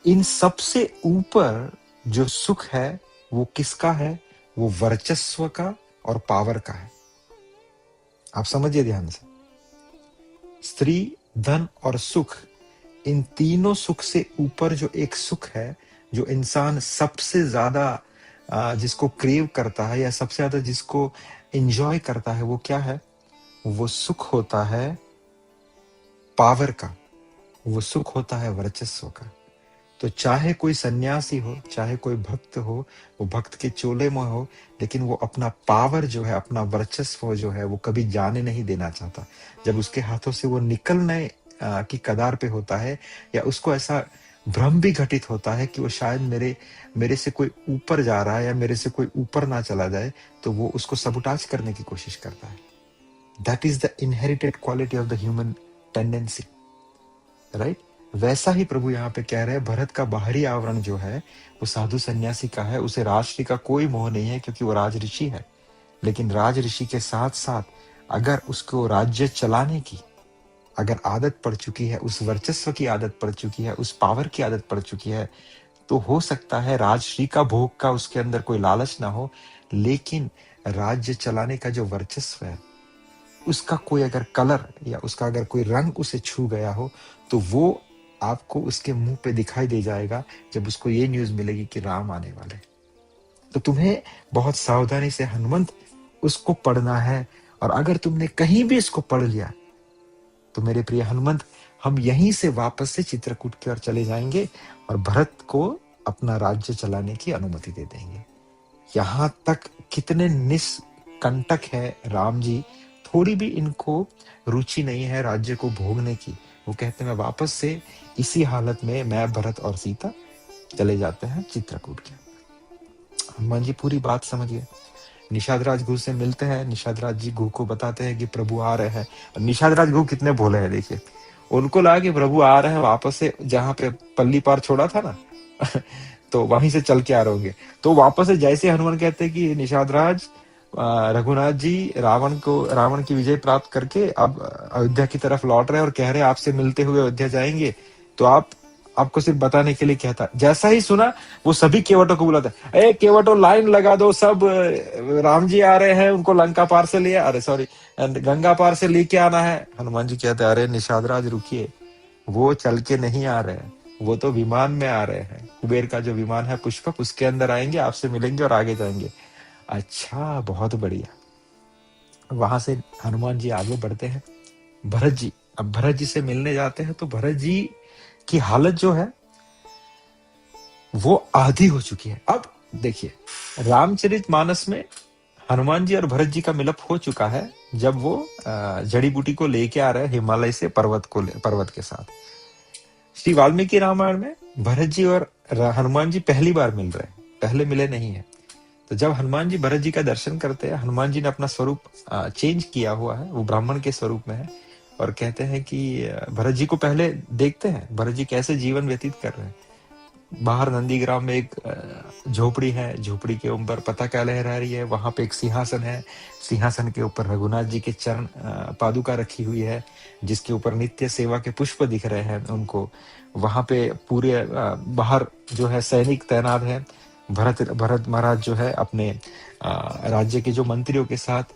Speaker 2: इन सबसे ऊपर जो सुख है वो किसका है? वो वर्चस्व का और पावर का है। आप समझिए ध्यान से, स्त्री, धन और सुख, इन तीनों सुख से ऊपर जो एक सुख है, जो इंसान सबसे ज्यादा जिसको क्रेव करता है या सबसे ज्यादा जिसको एंजॉय करता है, वो क्या है? वो सुख होता है पावर का, वो सुख होता है वर्चस्व का। तो चाहे कोई सन्यासी हो, चाहे कोई भक्त हो, वो भक्त के चोले में हो, लेकिन वो अपना पावर जो है, अपना वर्चस्व जो है, वो कभी जाने नहीं देना चाहता। जब उसके हाथों से वो निकलने की कगार पे होता है, या उसको ऐसा भ्रम भी घटित होता है कि वो शायद मेरे से कोई ऊपर जा रहा है या मेरे से कोई ऊपर ना चला जाए, तो वो उसको सबुटाज करने की कोशिश करता है। That is the inherited quality of the human tendency, right? वैसा ही प्रभु यहाँ पे कह रहे हैं, भरत का बाहरी आवरण जो है वो साधु सन्यासी का है, उसे राजश्री का कोई मोह नहीं है, क्योंकि वो राज ऋषि है। लेकिन राज ऋषि के साथ साथ अगर उसको राज्य चलाने की अगर आदत पड़ चुकी है, उस वर्चस्व की आदत पड़ चुकी है, उस पावर की आदत पड़ चुकी है, तो हो सकता है राजश्री का भोग का उसके अंदर कोई लालच ना हो, लेकिन राज्य चलाने का जो वर्चस्व है, उसका कोई अगर कलर या उसका अगर कोई रंग उसे छू गया हो, तो वो आपको उसके मुंह पे दिखाई दे जाएगा जब उसको ये न्यूज मिलेगी कि राम आने वाले। तो तुम्हें बहुत सावधानी से हनुमंत उसको पढ़ना है, और अगर तुमने कहीं भी इसको पढ़ लिया तो मेरे प्रिय हनुमंत, हम यहीं से वापस से चित्रकूट की ओर चले जाएंगे और भरत को अपना राज्य चलाने की अनुमति दे देंगे। यहां तक कितने निष्कंटक है राम जी, थोड़ी भी इनको रुचि नहीं है राज्य को भोगने की। वो कहते हैं मैं वापस से इसी हालत में, मैं, भरत और सीता चले जाते हैं चित्रकूट के। हनुमान जी पूरी बात समझिए। निषाद राज गुरु से मिलते हैं, निषाद राज जी गुरु को बताते हैं कि प्रभु आ रहे हैं। निषाद राज गुरु कितने भोले हैं, देखिए। उनको लगा कि प्रभु आ रहे हैं वापस से, जहां पे पल्ली पार छोड़ा था ना तो वहीं से चल के आ रहे होंगे। तो वापस से जैसे हनुमान कहते हैं कि निषाद राज, रघुनाथ जी रावण की विजय प्राप्त करके अब अयोध्या की तरफ लौट रहे हैं और कह रहे हैं आपसे मिलते हुए अयोध्या जाएंगे, तो आपको सिर्फ बताने के लिए कहता। जैसा ही सुना, वो सभी केवटों को बुलाता है, ए केवटो लाइन लगा दो, सब राम जी आ रहे हैं, उनको लंका पार से ले, अरे सॉरी, गंगा पार से लेके आना है। हनुमान जी कहते हैं अरे निषाद राज रुकिए, वो चल के नहीं आ रहे हैं, वो तो विमान में आ रहे हैं। कुबेर का जो विमान है पुष्पक, उसके अंदर आएंगे, आपसे मिलेंगे और आगे जाएंगे। अच्छा, बहुत बढ़िया। वहां से हनुमान जी आगे बढ़ते हैं। भरत जी, अब भरत जी से मिलने जाते हैं, तो भरत जी की हालत जो है वो आधी हो चुकी है। अब देखिए, रामचरितमानस में हनुमान जी और भरत जी का मिलप हो चुका है, जब वो जड़ी बूटी को लेके आ रहे हैं हिमालय से पर्वत के साथ। श्री वाल्मीकि रामायण में भरत जी और हनुमान जी पहली बार मिल रहे हैं, पहले मिले नहीं है। तो जब हनुमान जी भरत जी का दर्शन करते हैं, हनुमान जी ने अपना स्वरूप चेंज किया हुआ है, वो ब्राह्मण के स्वरूप में है, और कहते हैं कि भरत जी को पहले देखते हैं, भरत जी कैसे जीवन व्यतीत कर रहे हैं। बाहर नंदीग्राम में एक झोपड़ी है, झोपड़ी के ऊपर पताका लहरा रही है, वहां पे एक सिंहासन है, सिंहासन के ऊपर रघुनाथ जी के चरण पादुका रखी हुई है, जिसके ऊपर नित्य सेवा के पुष्प दिख रहे हैं उनको। वहां पे पूरे बाहर जो है सैनिक तैनात है। भरत महाराज जो है अपने राज्य के जो मंत्रियों के साथ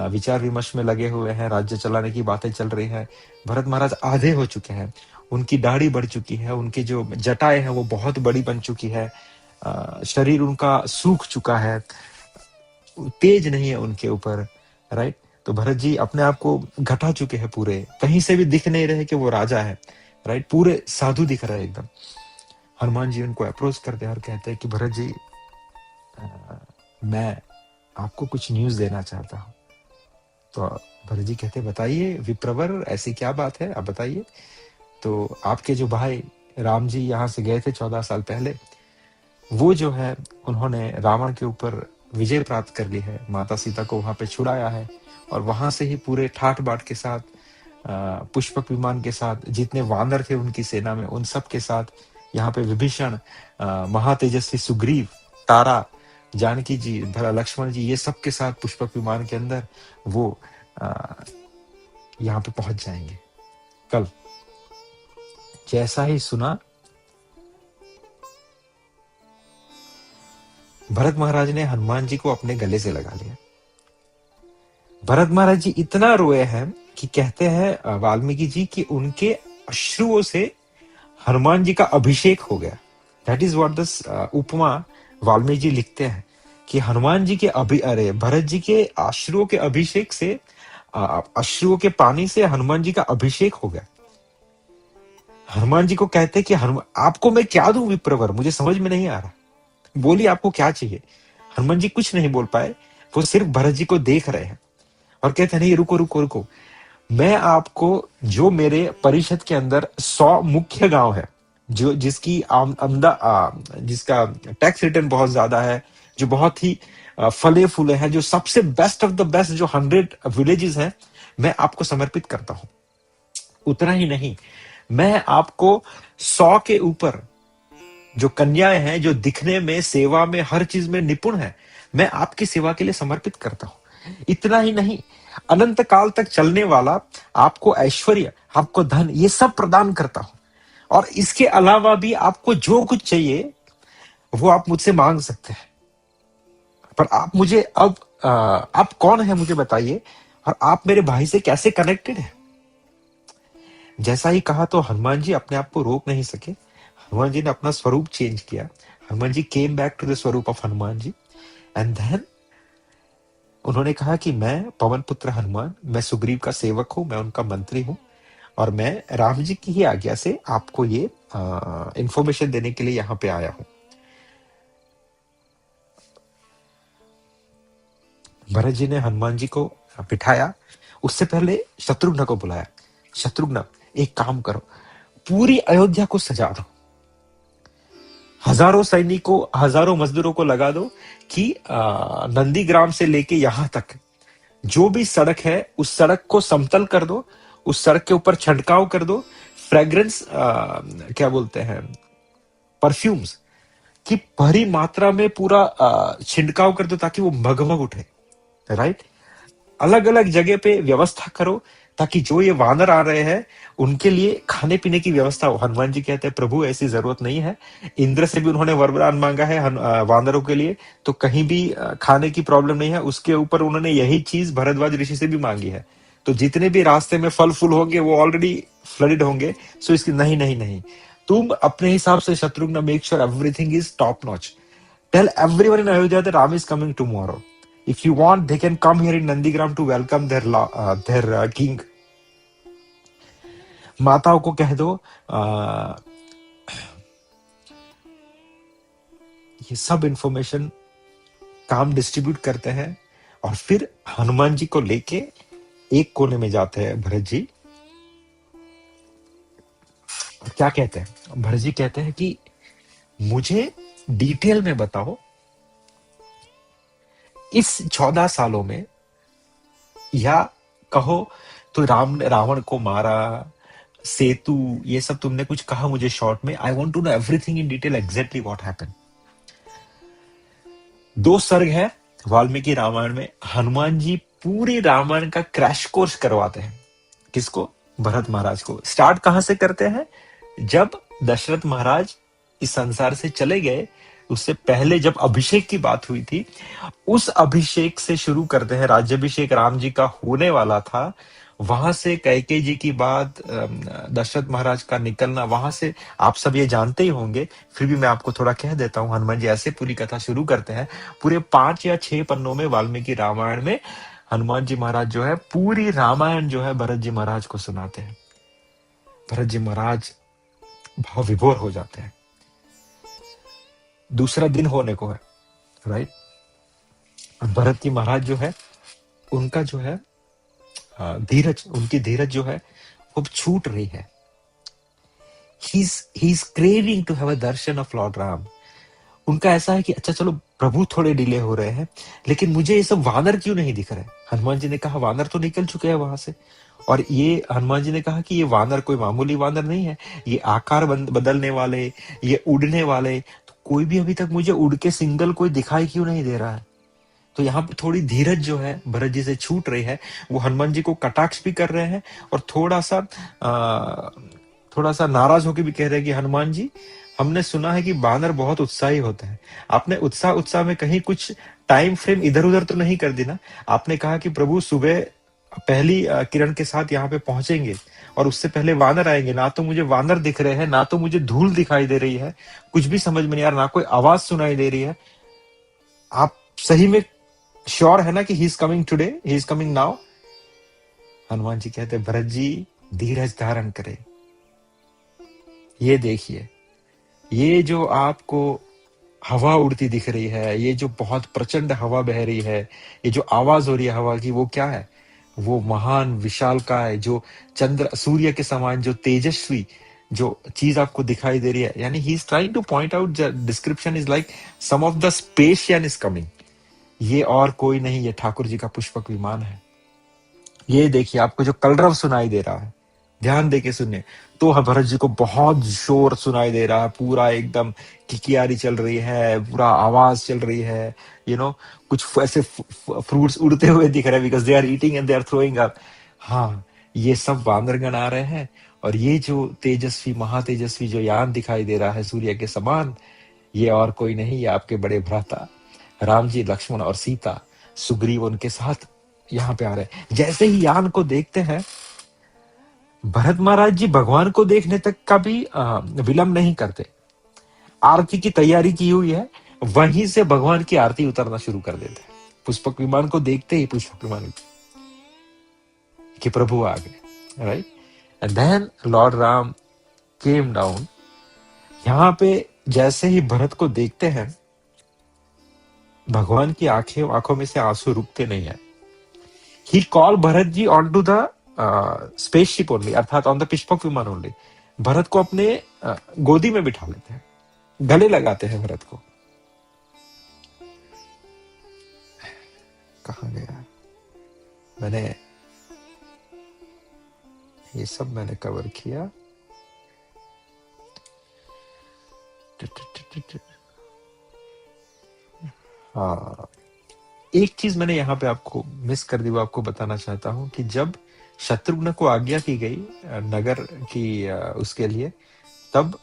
Speaker 2: विचार विमर्श में लगे हुए हैं, राज्य चलाने की बातें चल रही है। भरत महाराज आधे हो चुके हैं, उनकी दाढ़ी बढ़ चुकी है, उनकी जो जटाएं है वो बहुत बड़ी बन चुकी है, शरीर उनका सूख चुका है, तेज नहीं है उनके ऊपर, राइट? तो भरत जी अपने आप को घटा चुके हैं पूरे, कहीं से भी दिख नहीं रहे कि वो राजा है, राइट? पूरे साधु दिख रहे हैं एकदम। हनुमान जी उनको अप्रोच करते हैं और कहते हैं कि भरत जी, मैं आपको कुछ न्यूज देना चाहता हूँ। तो भरत जी कहते हैं बताइए विप्रवर, ऐसी क्या बात है, आप बताइए। तो आपके जो भाई राम जी यहाँ से गए थे 14 साल पहले, वो जो है उन्होंने रावण के ऊपर विजय प्राप्त कर ली है, माता सीता को वहां पे छुड़ाया है, और वहां से ही पूरे ठाट बाट के साथ, पुष्पक विमान के साथ, जितने वानर थे उनकी सेना में, उन सब के साथ यहाँ पे विभीषण, महातेजस्वी सुग्रीव, तारा, जानकी जी, भला लक्ष्मण जी, ये सब के साथ पुष्पक विमान के अंदर वो अ, यहाँ पे पहुंच जाएंगे कल। जैसा ही सुना, भरत महाराज ने हनुमान जी को अपने गले से लगा लिया। भरत महाराज जी इतना रोए हैं कि कहते हैं वाल्मीकि जी कि उनके अश्रुओं से हनुमान जी का अभिषेक हो गया। दैट इज व्हाट दिस उपमा वाल्मीकि जी लिखते हैं कि हनुमान जी के भरत जी के अश्रुओं के अभिषेक से, अश्रुओं के पानी से हनुमान जी का अभिषेक हो गया। हनुमान जी को कहते हैं कि आपको मैं क्या दूं विप्रवर, मुझे समझ में नहीं आ रहा, बोलिए आपको क्या चाहिए। हनुमान जी कुछ नहीं बोल पाए, वो सिर्फ भरत जी को देख रहे हैं और कहते हैं नहीं, रुको रुको रुको, मैं आपको, जो मेरे परिषद के अंदर 100 मुख्य गांव है, जो जिसकी जिसका टैक्स रिटर्न बहुत ज्यादा है, जो बहुत ही फले फूले हैं, जो सबसे बेस्ट ऑफ द बेस्ट जो 100 विलेजेस हैं, मैं आपको समर्पित करता हूं। उतना ही नहीं, मैं आपको 100 के ऊपर जो कन्याएं हैं, जो दिखने में, सेवा में, हर चीज में निपुण है, मैं आपकी सेवा के लिए समर्पित करता हूं। इतना ही नहीं, अनंत काल तक चलने वाला आपको ऐश्वर्य, आपको धन, ये सब प्रदान करता हूं, और इसके अलावा भी आपको जो कुछ चाहिए वो आप मुझसे मांग सकते हैं। पर आप मुझे अब आप कौन है मुझे बताइए, और आप मेरे भाई से कैसे कनेक्टेड है। जैसा ही कहा तो हनुमान जी अपने आप को रोक नहीं सके। हनुमान जी ने अपना स्वरूप चेंज किया। Hanuman ji came back to the swaroop of Hanuman ji, and then उन्होंने कहा कि मैं पवन पुत्र हनुमान, मैं सुग्रीव का सेवक हूं, मैं उनका मंत्री हूं, और मैं राम जी की ही आज्ञा से आपको ये इंफॉर्मेशन देने के लिए यहाँ पे आया हूं। भरत जी ने हनुमान जी को बिठाया, उससे पहले शत्रुघ्न को बुलाया। शत्रुघ्न, एक काम करो, पूरी अयोध्या को सजा दो, हजारों सैनिकों, हजारों मजदूरों को लगा दो कि नंदीग्राम से लेके यहां तक जो भी सड़क है, उस सड़क को समतल कर दो, उस सड़क के ऊपर छिड़काव कर दो, फ्रेग्रेंस, क्या बोलते हैं, परफ्यूम्स की भारी मात्रा में पूरा छिड़काव कर दो, ताकि वो भगभग उठे। राइट, अलग अलग जगह पे व्यवस्था करो, ताकि जो ये वानर आ रहे हैं उनके लिए खाने पीने की व्यवस्था हो। हनुमान जी कहते हैं प्रभु ऐसी जरूरत नहीं है, इंद्र से भी उन्होंने वरदान मांगा है वानरों के लिए, तो कहीं भी खाने की प्रॉब्लम नहीं है। उसके ऊपर उन्होंने यही चीज भरद्वाज ऋषि से भी मांगी है, तो जितने भी रास्ते में फल फूल होंगे वो ऑलरेडी फ्लडेड होंगे। सो इसकी नहीं नहीं नहीं, तुम अपने हिसाब से Shatrughan make sure everything is top notch. Tell everyone in Ayodhya that Ram is coming tomorrow. If you want, they can come here in Nandigram to welcome their king. माताओं को कह दो, ये सब इंफॉर्मेशन काम डिस्ट्रीब्यूट करते हैं, और फिर हनुमान जी को लेके एक कोने में जाते हैं भरत जी। और क्या कहते हैं भरत जी, कहते हैं कि मुझे डिटेल में बताओ, इस 14 सालों में, या कहो तो रावण को मारा, सेतु, ये सब तुमने कुछ कहा मुझे शॉर्ट में। I want to know everything in detail, exactly what happened. 2 सर्ग है वाल्मीकि रामायण में। हनुमान जी पूरी रामायण का क्रैश कोर्स करवाते हैं। किसको? भरत महाराज को। स्टार्ट कहां से करते हैं? जब दशरथ महाराज इस संसार से चले गए, उससे पहले जब अभिषेक की बात हुई थी, उस अभिषेक से शुरू करते हैं। राज्याभिषेक राम जी का होने वाला था, वहां से कैकेयी जी की बात, दशरथ महाराज का निकलना, वहां से आप सब ये जानते ही होंगे, फिर भी मैं आपको थोड़ा कह देता हूं। हनुमान जी ऐसे पूरी कथा शुरू करते हैं। पूरे 5 या 6 पन्नों में वाल्मीकि रामायण में हनुमान जी महाराज जो है पूरी रामायण जो है भरत जी महाराज को सुनाते हैं। भरत जी महाराज भाव विभोर हो जाते हैं। दूसरा दिन होने को है, राइट। भरत जी महाराज जो है, उनका जो है धीरज, उनकी धीरज जो है वो छूट रही है। He's craving to have a darshan of Lord Ram. उनका ऐसा है कि अच्छा चलो प्रभु थोड़े डिले हो रहे हैं, लेकिन मुझे ये सब वानर क्यों नहीं दिख रहे? हनुमान जी ने कहा वानर तो निकल चुके हैं वहां से। और ये हनुमान जी ने कहा कि ये वानर कोई मामूली वानर नहीं है, ये आकार बदलने वाले, ये उड़ने वाले, तो कोई भी अभी तक मुझे उड़ के सिंगल कोई दिखाई क्यों नहीं दे रहा है? तो यहाँ पे थोड़ी धीरज जो है भरत जी से छूट रही है। वो हनुमान जी को कटाक्ष भी कर रहे हैं और थोड़ा सा नाराज होकर भी कह रहे हैं कि हनुमान जी, हमने सुना है कि बानर बहुत उत्साही होता है, आपने उत्साह उत्साह में कहीं कुछ टाइम फ्रेम इधर उधर तो नहीं कर दी ना? आपने कहा कि प्रभु सुबह पहली किरण के साथ यहाँ पे पहुंचेंगे और उससे पहले वानर आएंगे। ना तो मुझे वानर दिख रहे हैं, ना तो मुझे धूल दिखाई दे रही है, कुछ भी समझ में नहीं आ रहा, ना कोई आवाज सुनाई दे रही है। आप सही में श्योर है ना कि he is coming today, he is coming now? Hanuman ji कहते भरत जी धीरज धारण करे, ये देखिए, ये जो आपको हवा उड़ती दिख रही है, ये जो बहुत प्रचंड हवा बह रही है, ये जो आवाज हो रही है हवा की, वो क्या है? वो महान विशालकाय जो चंद्र सूर्य के समान जो तेजस्वी जो चीज आपको दिखाई दे रही है। यानी he is trying to point out, description is like some of the special is coming. ये और कोई नहीं, ये ठाकुर जी का पुष्पक विमान है। ये देखिए, आपको जो कलरव सुनाई दे रहा है, ध्यान देके सुनिए। तो भरत जी को बहुत शोर सुनाई दे रहा है, पूरा एकदम किकियारी चल रही है, पूरा आवाज चल रही है, कुछ ऐसे फ्रूट्स उड़ते हुए दिख रहे हैं, because they are eating and they are throwing up. हाँ, ये सब वानरगण आ रहे हैं और ये जो तेजस्वी महातेजस्वी जो यान दिखाई दे रहा है सूर्य के समान, ये और कोई नहीं, ये आपके बड़े भ्राता राम जी, लक्ष्मण और सीता, सुग्रीव उनके साथ यहाँ पे आ रहे हैं। जैसे ही यान को देखते हैं, भरत महाराज जी भगवान को देखने तक का भी विलंब नहीं करते। आरती की तैयारी की हुई है, वहीं से भगवान की आरती उतारना शुरू कर देते हैं। पुष्पक विमान को देखते ही पुष्पक विमान कि प्रभु आ गए, right? And then lord Ram came down. यहाँ पे जैसे ही भरत को देखते हैं, भगवान की आंखों में से आंसू रुकते नहीं है। He call Bharat ji on to the spaceship only, अर्थात on the Pushpak Viman only. Bharat को अपने गोदी में बिठा लेते हैं, गले लगाते हैं भरत को। कहा गया मैंने, ये सब मैंने कवर किया। हाँ, एक चीज मैंने यहाँ पे आपको मिस कर दी, वो आपको बताना चाहता हूँ कि जब शत्रुघ्न को आज्ञा की गई नगर की उसके लिए, तब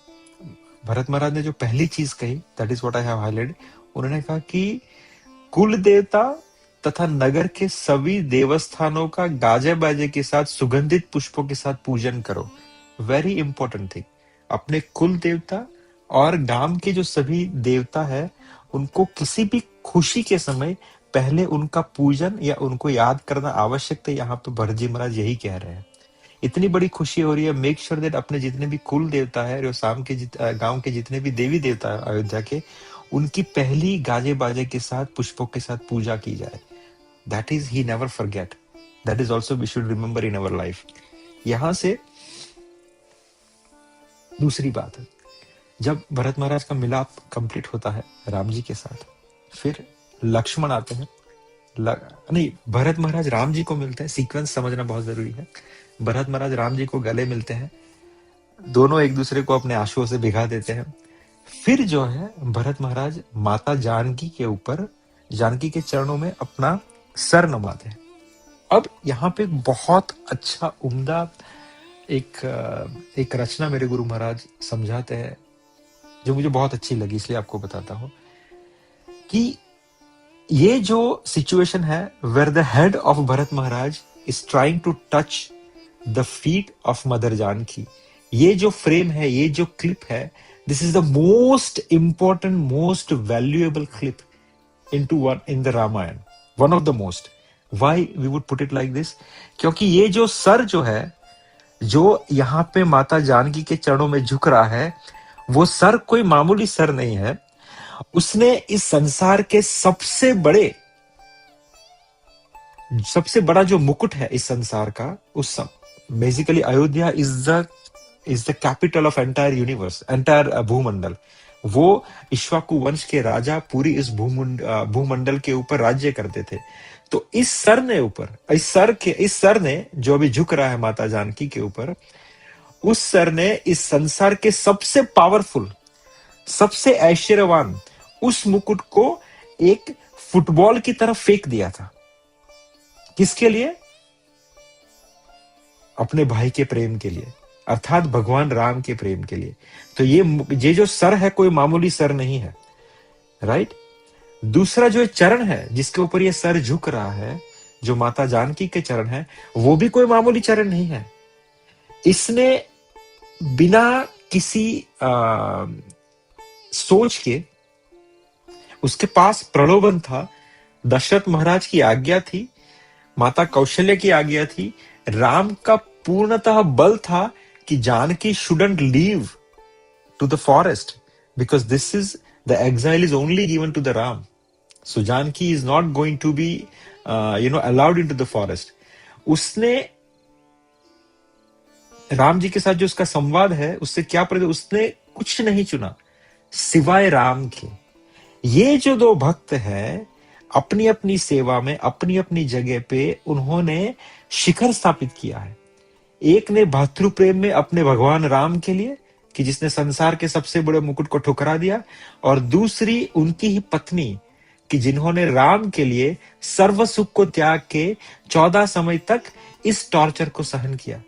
Speaker 2: भरत महाराज ने जो पहली चीज कही, that is what I have highlighted. उन्होंने कहा कि कुल देवता तथा नगर के सभी देवस्थानों का गाजे बाजे के साथ सुगंधित पुष्पों के साथ पूजन करो। Very important thing. अपने कुल देवता और गांव के जो सभी देवता है, उनको किसी भी खुशी के समय पहले उनका पूजन या उनको याद करना आवश्यक था। यहाँ पे भरत जी महाराज यही कह रहे हैं। इतनी बड़ी खुशी हो रही है, मेक श्योर दैट अपने जितने भी कुल देवता है और शाम के गांव के जितने भी देवी देवता है अयोध्या के, उनकी पहली गाजे बाजे के साथ पुष्पों के साथ पूजा की जाए। That is he never forget, that is also we should remember in our life. यहां से दूसरी बात है, जब भरत महाराज का मिलाप कंप्लीट होता है राम जी के साथ, फिर लक्ष्मण आते हैं। नहीं, भरत महाराज राम जी को मिलते हैं। सीक्वेंस समझना बहुत जरूरी है। भरत महाराज राम जी को गले मिलते हैं, दोनों एक दूसरे को अपने आंसुओं से भिगा देते हैं। फिर जो है भरत महाराज माता जानकी के ऊपर, जानकी के चरणों में अपना सर नमाते हैं। अब यहाँ पे बहुत अच्छा उम्दा एक रचना मेरे गुरु महाराज समझाते हैं, जो मुझे बहुत अच्छी लगी, इसलिए आपको बताता हूं कि ये जो सिचुएशन है where the head of Bharat Maharaj is trying to touch the feet of mother Janaki, ये जो फ्रेम है, ये जो क्लिप है, this is the most important, most valuable clip in the Ramayan, one of the most. Why we would put it like this? क्योंकि ये जो sir जो है, जो यहाँ पे माता जानकी के चरणों में झुक रहा है, वो सर कोई मामूली सर नहीं है। उसने इस संसार के सबसे बड़ा जो मुकुट है इस संसार का, उस सब basically Ayodhya is the is the capital of entire universe, entire भूमंडल। वो इक्ष्वाकु वंश के राजा पूरी इस भूमंडल के ऊपर राज्य करते थे। तो इस सर ने जो अभी झुक रहा है माता जानकी के ऊपर, उस सर ने इस संसार के सबसे पावरफुल, सबसे ऐश्वर्यवान उस मुकुट को एक फुटबॉल की तरफ फेंक दिया था। किसके लिए? अपने भाई के प्रेम के लिए, अर्थात भगवान राम के प्रेम के लिए। तो ये जो सर है कोई मामूली सर नहीं है, राइट। दूसरा जो चरण है जिसके ऊपर ये सर झुक रहा है, जो माता जानकी के चरण है, वो भी कोई मामूली चरण नहीं है। इसने बिना किसी सोच के, उसके पास प्रलोभन था, दशरथ महाराज की आज्ञा थी, माता कौशल्य की आज्ञा थी, राम का पूर्णतः बल था कि Janaki shouldn't leave to the forest, because this is the exile is only given to the Ram. So Janaki is not going to be allowed in to the forest. उसने राम जी के साथ जो उसका संवाद है, उससे क्या पता, उसने कुछ नहीं चुना सिवाय राम के। ये जो दो भक्त हैं, अपनी अपनी सेवा में, अपनी अपनी जगह पे उन्होंने शिखर स्थापित किया है। एक ने भातृ प्रेम में अपने भगवान राम के लिए, कि जिसने संसार के सबसे बड़े मुकुट को ठुकरा दिया, और दूसरी उनकी ही पत्नी, कि जिन्होंने राम के लिए सर्व सुख को त्याग के 14 समय तक इस टॉर्चर को सहन किया,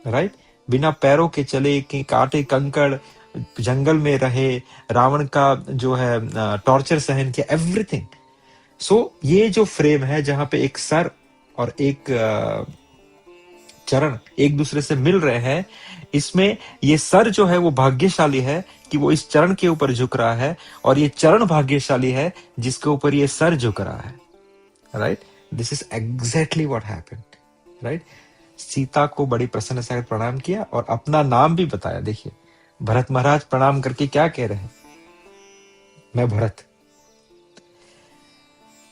Speaker 2: राइट। बिना पैरों के चले, कि कांटे कंकड़ जंगल में रहे, रावण का जो है टॉर्चर सहन किया, एवरीथिंग। सो ये जो फ्रेम है जहां पे एक सर और एक चरण एक दूसरे से मिल रहे हैं, इसमें ये सर जो है वो भाग्यशाली है कि वो इस चरण के ऊपर झुक रहा है, और ये चरण भाग्यशाली है जिसके ऊपर ये सर झुक रहा है, right. This is exactly what happened, right. Sita को बड़ी प्रसन्नता से प्रणाम किया और अपना नाम भी बताया। देखिए भरत महाराज प्रणाम करके क्या कह रहे हैं, मैं भरत।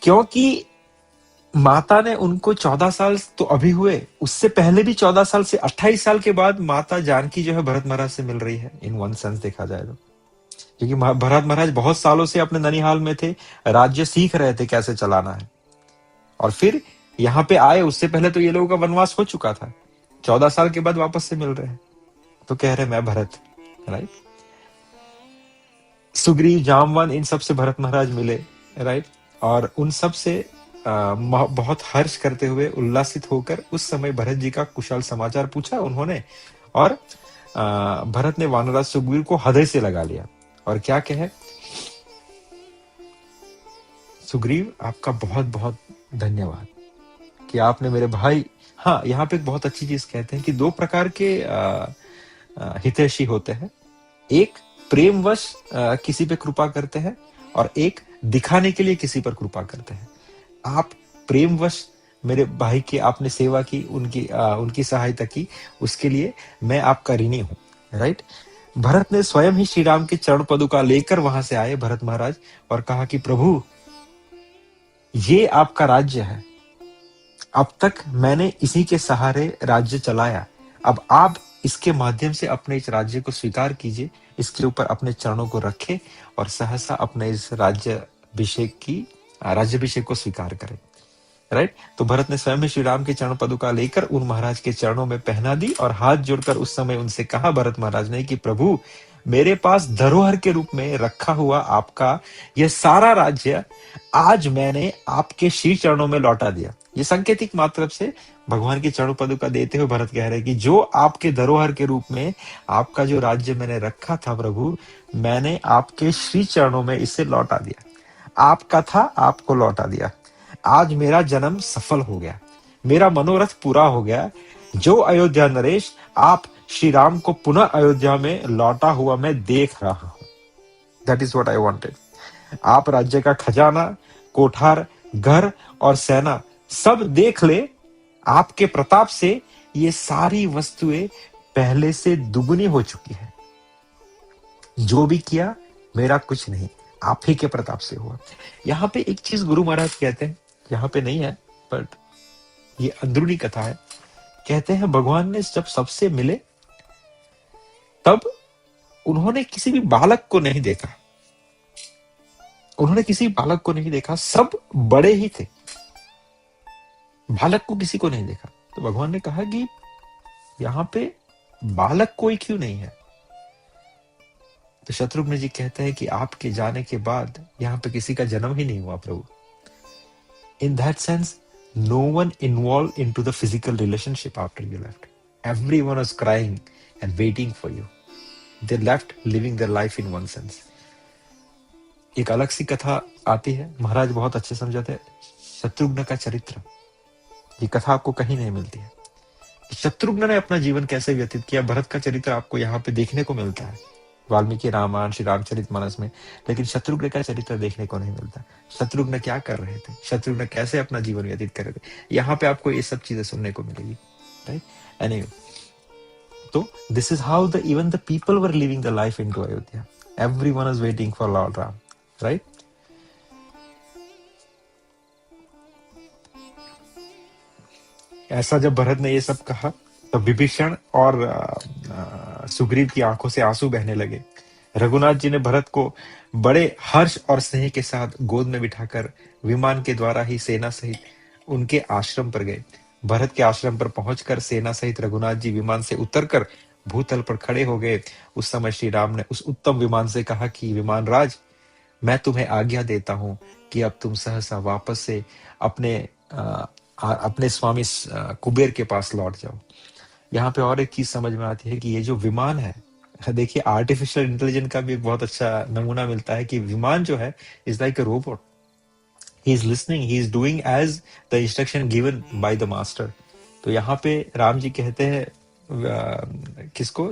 Speaker 2: क्योंकि माता ने उनको 14 साल तो अभी हुए, उससे पहले भी 14 साल से 28 साल के बाद माता जानकी जो है भरत महाराज से मिल रही है, इन वन सेंस देखा जाए तो। क्योंकि भरत महाराज बहुत सालों से अपने ननिहाल में थे, राज्य सीख रहे थे कैसे चलाना है, और फिर यहाँ पे आए। उससे पहले तो ये लोगों का वनवास हो चुका था, 14 साल के बाद वापस से मिल रहे हैं, तो कह रहे मैं भरत, राइट। सुग्रीव, जामवन, इन सब से भरत महाराज मिले, राइट। और उन सब से बहुत हर्ष करते हुए, उल्लासित होकर उस समय भरत जी का कुशल समाचार पूछा उन्होंने, और भरत ने वानराज सुग्रीव को हृदय से लगा लिया और क्या कहे, सुग्रीव आपका बहुत बहुत धन्यवाद कि आपने मेरे भाई। हाँ, यहाँ पे एक बहुत अच्छी चीज कहते हैं कि दो प्रकार के हितैषी होते हैं। एक प्रेमवश किसी पे कृपा करते हैं, और एक दिखाने के लिए किसी पर कृपा करते हैं। आप प्रेमवश मेरे भाई की आपने सेवा की, उनकी सहायता की, उसके लिए मैं आपका ऋणी हूं, राइट। भरत ने स्वयं ही श्री राम के चरण पदुका लेकर वहां से आए भरत महाराज, और कहा कि प्रभु ये आपका राज्य है, अब तक मैंने इसी के सहारे राज्य चलाया, अब आप इसके माध्यम से अपने इस राज्य को स्वीकार कीजिए, इसके ऊपर अपने चरणों को रखे और सहसा अपने इस राज्याभिषेक को स्वीकार करें, राइट। तो भरत ने स्वयं श्री राम के चरण पदुका लेकर उन महाराज के चरणों में पहना दी, और हाथ जोड़कर उस समय उनसे कहा भरत महाराज ने कि प्रभु मेरे पास धरोहर के रूप में रखा हुआ आपका यह सारा राज्य आज मैंने आपके श्री चरणों में लौटा दिया। ये सांकेतिक मात्र से भगवान के चरण पदुका देते हुए भरत कह रहे कि जो आपके धरोहर के रूप में आपका जो राज्य मैंने रखा था प्रभु, मैंने आपके श्री चरणों में इसे लौटा दिया, आपका था आपको लौटा दिया। आज मेरा जन्म सफल हो गया, मेरा मनोरथ पूरा हो गया। जो अयोध्या नरेश, आप श्री राम को पुनः अयोध्या में लौटा हुआ मैं देख रहा हूं। That is what I wanted. आप राज्य का खजाना, कोठार, घर और सेना सब देख ले, आपके प्रताप से ये सारी वस्तुएं पहले से दुगुनी हो चुकी है। जो भी किया मेरा कुछ नहीं, आप ही के प्रताप से हुआ। यहाँ पे एक चीज गुरु महाराज कहते हैं, यहाँ पे नहीं है बट ये अंदरूनी कथा है। कहते हैं भगवान ने जब सबसे मिले तब उन्होंने किसी भी बालक को नहीं देखा, उन्होंने किसी बालक को नहीं देखा, सब बड़े ही थे, बालक को किसी को नहीं देखा। तो भगवान ने कहा कि यहाँ पे बालक कोई क्यों नहीं है? तो शत्रुघ्न जी कहते हैं कि आपके जाने के बाद यहाँ पे किसी का जन्म ही नहीं हुआ प्रभु। In that sense, no one involved into the physical relationship after you left. Everyone was crying and waiting for you. They left living their life in one sense. एक अलग सी कथा आती है, महाराज बहुत अच्छे समझाते हैं शत्रुघ्न का चरित्र। ये कथा आपको कहीं नहीं मिलती है कि शत्रुघ्न ने अपना जीवन कैसे व्यतीत किया। भरत का चरित्र आपको यहाँ पे देखने को मिलता है वाल्मीकि रामायण, श्री रामचरितमानस में, लेकिन शत्रुघ्न का चरित्र देखने को नहीं मिलता। शत्रुघ्न क्या कर रहे थे, शत्रुघ्न कैसे अपना जीवन व्यतीत कर रहे थे, यहाँ पे आपको ये सब चीजें सुनने को मिलेगी, राइट? एनीवे, तो this is how the even the people were living the life into Ayodhya. Everyone is waiting for Lord Ram, right? ऐसा जब भरत ने ये सब कहा तो विभीषण और सुग्रीव की आंखों से आंसू बहने लगे। रघुनाथ जी ने भरत को बड़े हर्ष और स्नेह के साथ गोद में बिठाकर विमान के द्वारा ही सेना सहित उनके आश्रम पर गए। भरत के आश्रम पर पहुंचकर सेना सहित रघुनाथ जी विमान से उतरकर भूतल पर खड़े हो गए। उस समय श्री राम ने उस उत्तम विमान से कहा कि विमान राज, मैं तुम्हें आज्ञा देता हूं कि अब तुम सहसा वापस से अपने स्वामी कुबेर के पास लौट जाओ। यहाँ पे और एक चीज समझ में आती है कि ये जो विमान है, देखिए आर्टिफिशियल इंटेलिजेंस का भी एक बहुत अच्छा नमूना मिलता है कि विमान जो है is like a robot. He is listening, he is doing as the instruction given by the master. तो यहाँ पे राम जी कहते हैं किसको,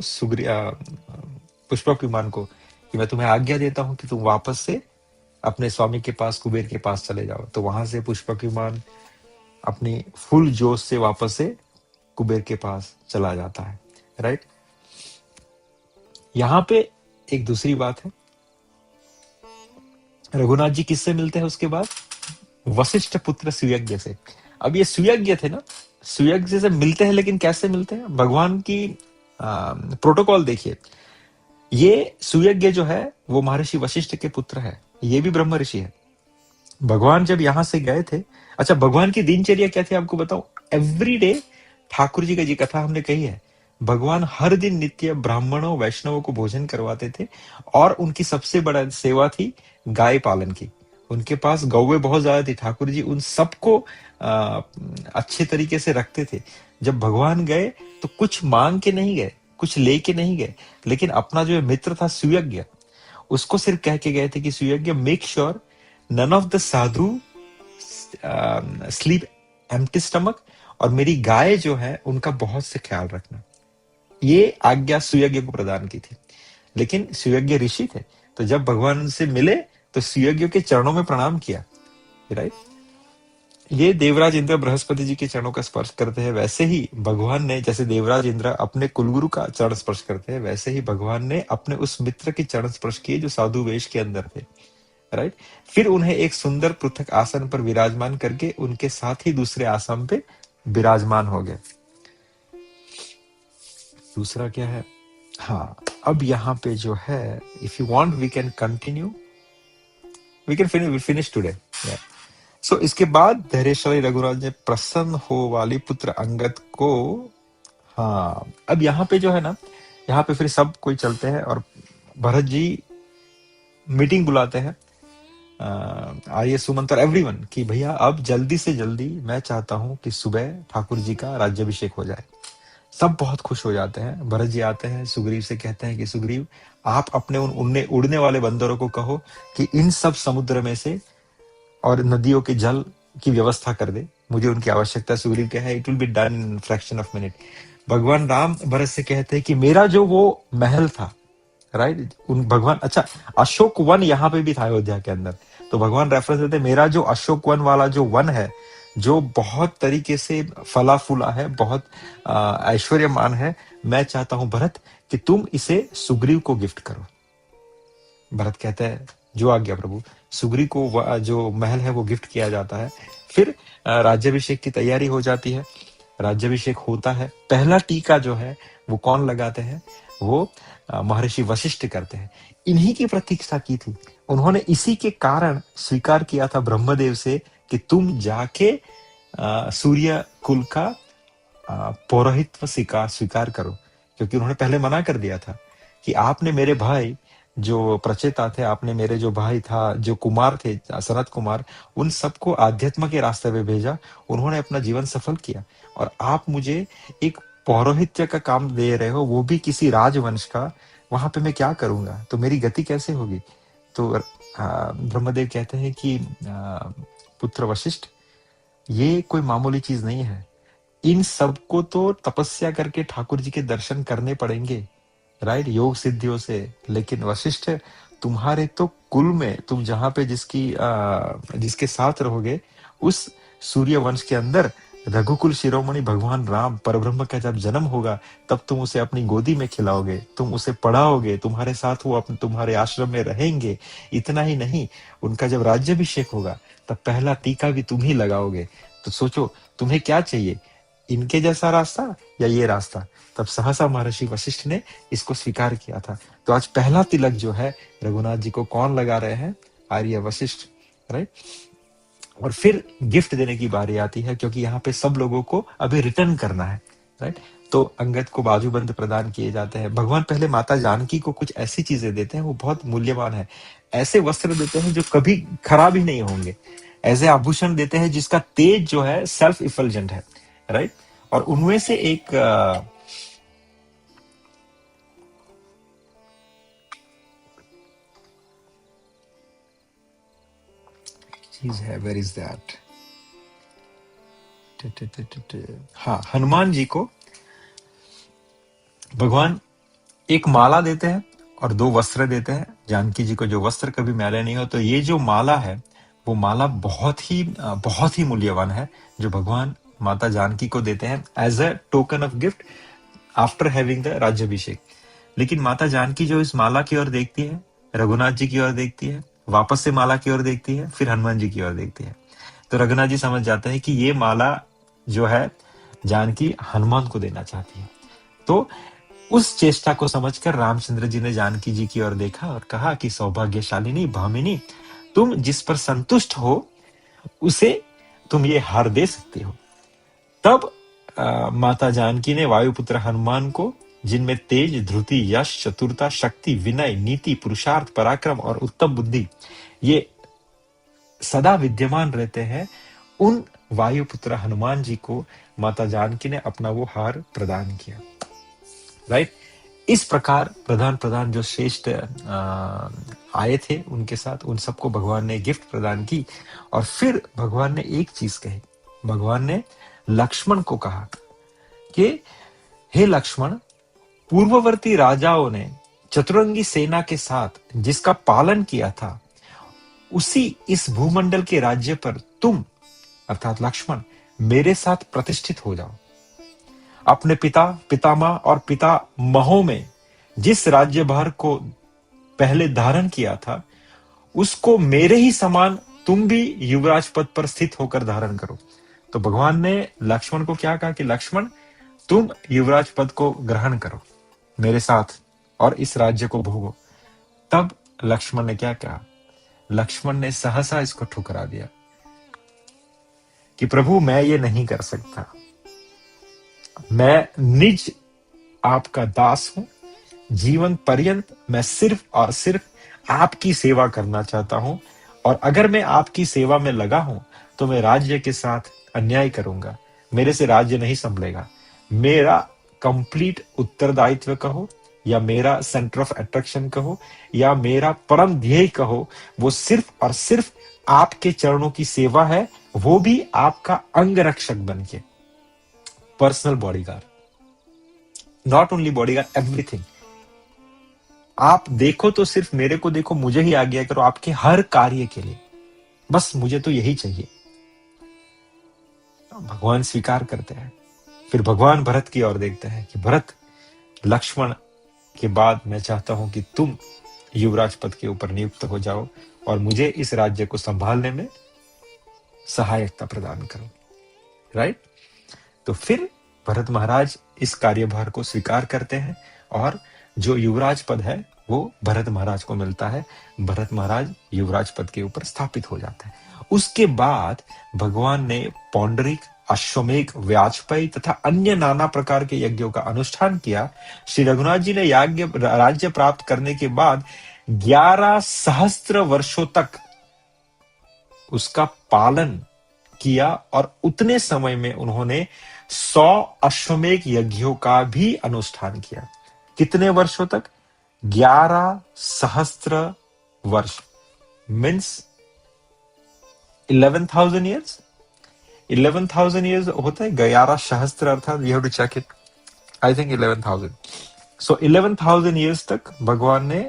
Speaker 2: पुष्पक विमान को, कि मैं तुम्हें आज्ञा देता हूं कि तुम वापस से अपने स्वामी के पास, कुबेर के पास चले जाओ। तो वहां से पुष्पक विमान अपनी फुल जोश से वापस से कुबेर के पास चला जाता है, राइट? यहां पे एक दूसरी बात है, रघुनाथ जी किससे मिलते हैं उसके बाद? वशिष्ठ पुत्र सुयज्ञ से। अब ये सुयज्ञ थे ना, सुयज्ञ से मिलते हैं, लेकिन कैसे मिलते हैं? भगवान की प्रोटोकॉल देखिए। ये सुयज्ञ जो है वो महर्षि वशिष्ठ के पुत्र है, ये भी ब्रह्म ऋषि है। भगवान जब यहां से गए थे, अच्छा भगवान की दिनचर्या क्या थी आपको बताऊं? एवरी डे ठाकुर जी का जी कथा हमने कही है, भगवान हर दिन नित्य ब्राह्मणों वैष्णवों को भोजन करवाते थे और उनकी सबसे बड़ा सेवा थी गाय पालन की। उनके पास गौवे बहुत ज्यादा थी, ठाकुर जी उन सबको अच्छे तरीके से रखते थे। जब भगवान गए तो कुछ मांग के नहीं गए, कुछ लेके नहीं गए, लेकिन अपना जो मित्र था सुयज्ञ, उसको सिर्फ कह के गए थे कि Suyagya make sure none of the sadhu sleep empty stomach, और मेरी गाय जो है उनका बहुत से ख्याल रखना। ये आज्ञा सुयज्ञ को प्रदान की थी। लेकिन सुयज्ञ ऋषि थे, तो जब भगवान उनसे मिले तो सुयज्ञ के चरणों में प्रणाम किया, राइट? ये देवराज इंद्र बृहस्पति जी के चरणों का स्पर्श करते हैं, वैसे ही भगवान ने, जैसे देवराज इंद्र अपने कुलगुरु का चरण स्पर्श करते हैं, वैसे ही भगवान ने अपने उस मित्र के चरण स्पर्श किए जो साधु वेश के अंदर थे, राइट? फिर उन्हें एक सुंदर पृथक आसन पर विराजमान करके उनके साथ ही दूसरे आसन पे विराजमान हो गए। दूसरा क्या है? हाँ, अब यहाँ पे जो है, if you want we can continue, we can finish today. So इसके बाद धैर्यशाली रघुराज ने प्रसन्न हो वाली पुत्र अंगद को, हाँ अब यहाँ पे जो है ना, यहाँ पे फिर सब कोई चलते हैं और भरत जी मीटिंग बुलाते हैं, आर्य सुमंत और एवरीवन, कि भैया अब जल्दी से जल्दी मैं चाहता हूं कि सुबह ठाकुर जी का राज्याभिषेक हो जाए। सब बहुत खुश हो जाते हैं। भरत जी आते हैं, सुग्रीव से कहते हैं कि सुग्रीव आप अपने उन उड़ने वाले बंदरों को कहो कि इन सब समुद्र में से और नदियों के जल की व्यवस्था कर दे, मुझे उनकी आवश्यकता। सुग्रीव क्या है, it will be done in fraction of minute. भगवान राम भरत से कहते हैं कि मेरा जो वो महल था, राइट, उन भगवान, अच्छा अशोक वन यहाँ पे भी था अयोध्या के अंदर, तो भगवान रेफरेंस देते हैं मेरा जो अशोक वन वाला जो वन है, जो बहुत तरीके से फला फूला है, बहुत ऐश्वर्यमान है, मैं चाहता हूं भरत कि तुम इसे सुग्रीव को गिफ्ट करो। भरत कहते हैं जो आज्ञा प्रभु। सुग्रीव को जो महल है वो गिफ्ट किया जाता है। फिर राज्याभिषेक की तैयारी हो जाती है, राज्याभिषेक होता है। पहला टीका जो है वो कौन लगाते हैं? वो महर्षि वशिष्ठ करते हैं, इन्हीं की प्रतीक्षा की थी। उन्होंने इसी के कारण स्वीकार किया था ब्रह्मदेव से कि तुम जाके सूर्य कुल का पौरोहित्व स्वीकार स्वीकार करो, क्योंकि उन्होंने पहले मना कर दिया था कि आपने मेरे भाई जो प्रचेता थे, आपने मेरे जो भाई था, जो कुमार थे, सनत कुमार, उन सबको आध्यात्म के रास्ते पे भेजा, उन्होंने अपना जीवन सफल किया, और आप मुझे एक पौरोहित्य का काम दे रहे हो, वो भी किसी राजवंश का। वहां पे मैं क्या करूंगा, तो मेरी गति कैसे होगी? तो ब्रह्मदेव कहते हैं कि पुत्र वशिष्ठ, ये कोई मामूली चीज नहीं है, इन सबको तो तपस्या करके ठाकुर जी के दर्शन करने पड़ेंगे, राइट, योग सिद्धियों से। लेकिन वशिष्ठ, तुम्हारे तो कुल में, तुम जहां पे जिसके साथ रहोगे, उस सूर्य वंश के अंदर रघुकुल शिरोमणि भगवान राम परब्रह्म का जब जन्म होगा, तब तुम उसे अपनी गोदी में खिलाओगे, तुम उसे पढ़ाओगे, तुम्हारे साथ वो तुम्हारे आश्रम में रहेंगे। इतना ही नहीं, उनका जब राज्याभिषेक होगा, तब पहला टीका भी तुम ही लगाओगे। तो सोचो, तुम्हें क्या चाहिए, इनके जैसा रास्ता या ये रास्ता? तब सहसा महर्षि वशिष्ठ ने इसको स्वीकार किया था। तो आज पहला तिलक जो है रघुनाथ जी को कौन लगा रहे हैं? आर्य वशिष्ठ, राइट। और फिर गिफ्ट देने की बारी आती है, क्योंकि यहाँ पे सब लोगों को अभी रिटर्न करना है, राइट। तो अंगद को बाजूबंद प्रदान किए जाते हैं। भगवान पहले माता जानकी को कुछ ऐसी चीजें देते हैं, वो बहुत मूल्यवान है। ऐसे वस्त्र देते हैं जो कभी खराब ही नहीं होंगे, ऐसे आभूषण देते हैं जिसका तेज जो है सेल्फ इफल्जेंट है, राइट। और उनमें से एक चीज है, वेयर इज दैट, हाँ, हनुमान जी को भगवान एक माला देते हैं और 2 वस्त्र देते हैं। जानकी जी को जो वस्त्र कभी मैले नहीं हो, तो ये जो माला है, वो माला बहुत ही मूल्यवान है, जो भगवान माता जानकी को देते हैं as a token of gift after having the rajyabhishek. लेकिन माता जानकी जो इस माला की ओर देखती है, रघुनाथ जी की ओर देखती है, वापस से माला की ओर देखती है, फिर हनुमान जी की ओर देखती है, तो रघुनाथ जी समझ जाते हैं कि ये माला जो है जानकी हनुमान को देना चाहती है। तो उस चेष्टा को समझकर रामचंद्र जी ने जानकी जी की ओर देखा और कहा कि सौभाग्यशालिनी भामिनी, तुम जिस पर संतुष्ट हो उसे तुम ये हार दे सकती हो। तब माता जानकी ने वायुपुत्र हनुमान को, जिनमें तेज, धृति, यश, चतुरता, शक्ति, विनय, नीति, पुरुषार्थ, पराक्रम और उत्तम बुद्धि ये सदा विद्यमान रहते हैं, उन वायुपुत्र हनुमान जी को माता जानकी ने अपना वो हार प्रदान किया, राइट। इस प्रकार प्रधान प्रधान जो श्रेष्ठ आए थे उनके साथ, उन सबको भगवान ने गिफ्ट प्रदान की। और फिर भगवान ने एक चीज कही, भगवान ने लक्ष्मण को कहा कि हे लक्ष्मण, पूर्ववर्ती राजाओं ने चतुरंगी सेना के साथ जिसका पालन किया था, उसी इस भूमंडल के राज्य पर तुम अर्थात लक्ष्मण मेरे साथ प्रतिष्ठित हो जाओ। अपने पिता, पितामह और पितामहों में जिस राज्यभार को पहले धारण किया था, उसको मेरे ही समान तुम भी युवराज पद पर स्थित होकर धारण करो। तो भगवान ने लक्ष्मण को क्या कहा कि लक्ष्मण, तुम युवराज पद को ग्रहण करो मेरे साथ और इस राज्य को भोगो। तब लक्ष्मण ने क्या कहा? लक्ष्मण ने सहसा इसको ठुकरा दिया कि प्रभु, मैं ये नहीं कर सकता, मैं निज आपका दास हूं, जीवन पर्यंत मैं सिर्फ और सिर्फ आपकी सेवा करना चाहता हूं, और अगर मैं आपकी सेवा में लगा हूं तो मैं राज्य के साथ अन्याय करूंगा, मेरे से राज्य नहीं संभलेगा। मेरा कंप्लीट उत्तरदायित्व कहो या मेरा सेंटर ऑफ अट्रैक्शन कहो या मेरा परम ध्येय कहो, वो सिर्फ और सिर्फ आपके चरणों की सेवा है, वो भी आपका अंग रक्षक बन के, personal bodyguard, not only bodyguard, everything. आप देखो तो सिर्फ मेरे को देखो, मुझे ही आज्ञा करो आपके हर कार्य के लिए, बस मुझे तो यही चाहिए। भगवान स्वीकार करते हैं। फिर भगवान भरत की ओर देखते हैं कि भरत, लक्ष्मण के बाद मैं चाहता हूं कि तुम युवराज पद के ऊपर नियुक्त हो जाओ और मुझे इस राज्य को संभालने में सहायता प्रदान करो, राइट। तो फिर भरत महाराज इस कार्यभार को स्वीकार करते हैं और जो युवराज पद है वो भरत महाराज को मिलता है। भरत महाराज युवराज पद के ऊपर स्थापित हो जाता है। उसके बाद भगवान ने पौंडरिक, अश्वमेघ, व्याजपेयी तथा अन्य नाना प्रकार के यज्ञों का अनुष्ठान किया। श्री रघुनाथ जी ने याज्ञ राज्य प्राप्त करने के बाद 11 सहस्त्र वर्षों तक उसका पालन किया और उतने समय में उन्होंने 100 अश्वमेघ यज्ञों का भी अनुष्ठान किया। कितने वर्षों तक? 11 सहस्त्र वर्ष, मीन्स 11,000 ईयर्स। 11,000 ईयर्स होता है 11 सहस्त्र, अर्थात we have to check it, I think 11,000। So 11,000 years तक भगवान ने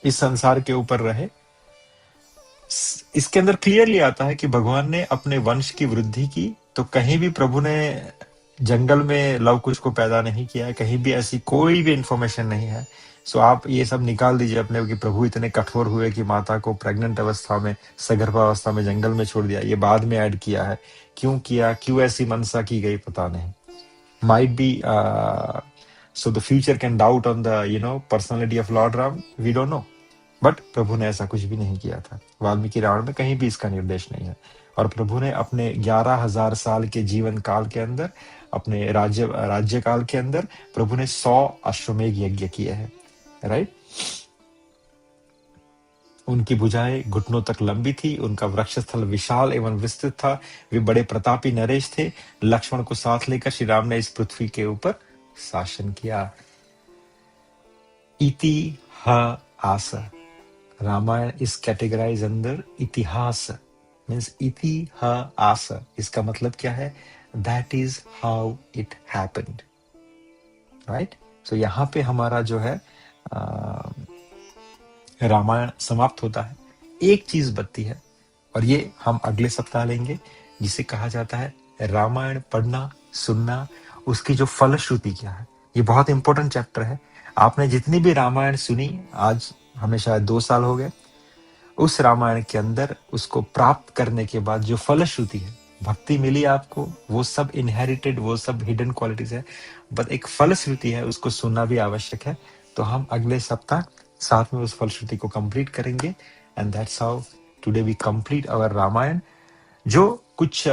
Speaker 2: इस संसार के ऊपर रहे। इसके अंदर क्लियरली आता है कि भगवान ने अपने वंश की वृद्धि की, तो कहीं भी प्रभु ने जंगल में लव कुश को पैदा नहीं किया है, कहीं भी ऐसी कोई भी इंफॉर्मेशन नहीं है। सो आप ये सब निकाल दीजिए अपने कि प्रभु इतने कठोर हुए कि माता को प्रेग्नेंट अवस्था में, सगर्भावस्था में जंगल में छोड़ दिया, ये बाद में ऐड किया है। क्यों किया, क्यों ऐसी मनसा की गई, पता नहीं। Might be so the future can doubt on the personality of lord Ram, we don't know, but प्रभु ने ऐसा कुछ भी नहीं किया था। वाल्मीकि रामायण में कहीं भी इसका निर्देश नहीं है। और प्रभु ने अपने 11,000 साल के जीवन काल के अंदर, अपने राज्य काल के अंदर प्रभु ने 100 अश्वमेघ यज्ञ किए हैं, राइट। उनकी भुजाएं घुटनों तक लंबी थी, उनका वृक्ष स्थल विशाल एवं विस्तृत था, वे बड़े प्रतापी नरेश थे। लक्ष्मण को साथ लेकर श्री राम ने इस पृथ्वी के ऊपर शासन किया। इतिहास, रामायण इज कैटेगराइज अंदर इतिहास, मीन्स इतिहास। इसका मतलब क्या है? That is how it happened, right. So यहाँ पे हमारा जो है रामायण समाप्त होता है। एक चीज बचती है और ये हम अगले सप्ताह लेंगे, जिसे कहा जाता है रामायण पढ़ना, सुनना, उसकी जो फलश्रुति क्या है। ये बहुत इंपॉर्टेंट चैप्टर है। आपने जितनी भी रामायण सुनी, आज हमें शायद 2 साल हो गए, उस रामायण के अंदर उसको प्राप्त करने के बाद जो फलश्रुति है, भक्ति मिली आपको, वो सब इनहेरिटेड, वो सब हिडन क्वालिटीज है, बट एक फलश्रुति है, उसको सुनना भी आवश्यक है। तो हम अगले सप्ताह साथ में उस फलश्रुति को कंप्लीट करेंगे। And that's how today we complete our Ramayan. जो कुछ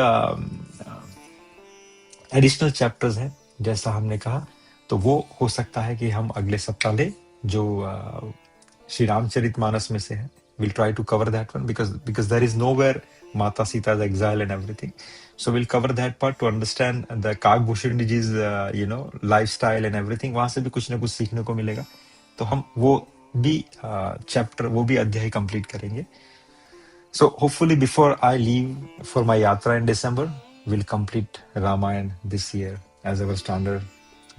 Speaker 2: एडिशनल चैप्टर्स हैं, जैसा हमने कहा, तो वो हो सकता है कि हम अगले सप्ताह ले, जो श्री रामचरितमानस में से है। We'll try to cover that one because there is nowhere Mata Sita's exile and everything. So we'll cover that part to understand the Kagbhushan ji's lifestyle and everything. वहां से भी कुछ ना कुछ सीखने को मिलेगा। तो हम वो भी चैप्टर, वो भी अध्याय कंप्लीट करेंगे। So hopefully before I leave for my yatra in December, we'll complete Ramayan this year as our standard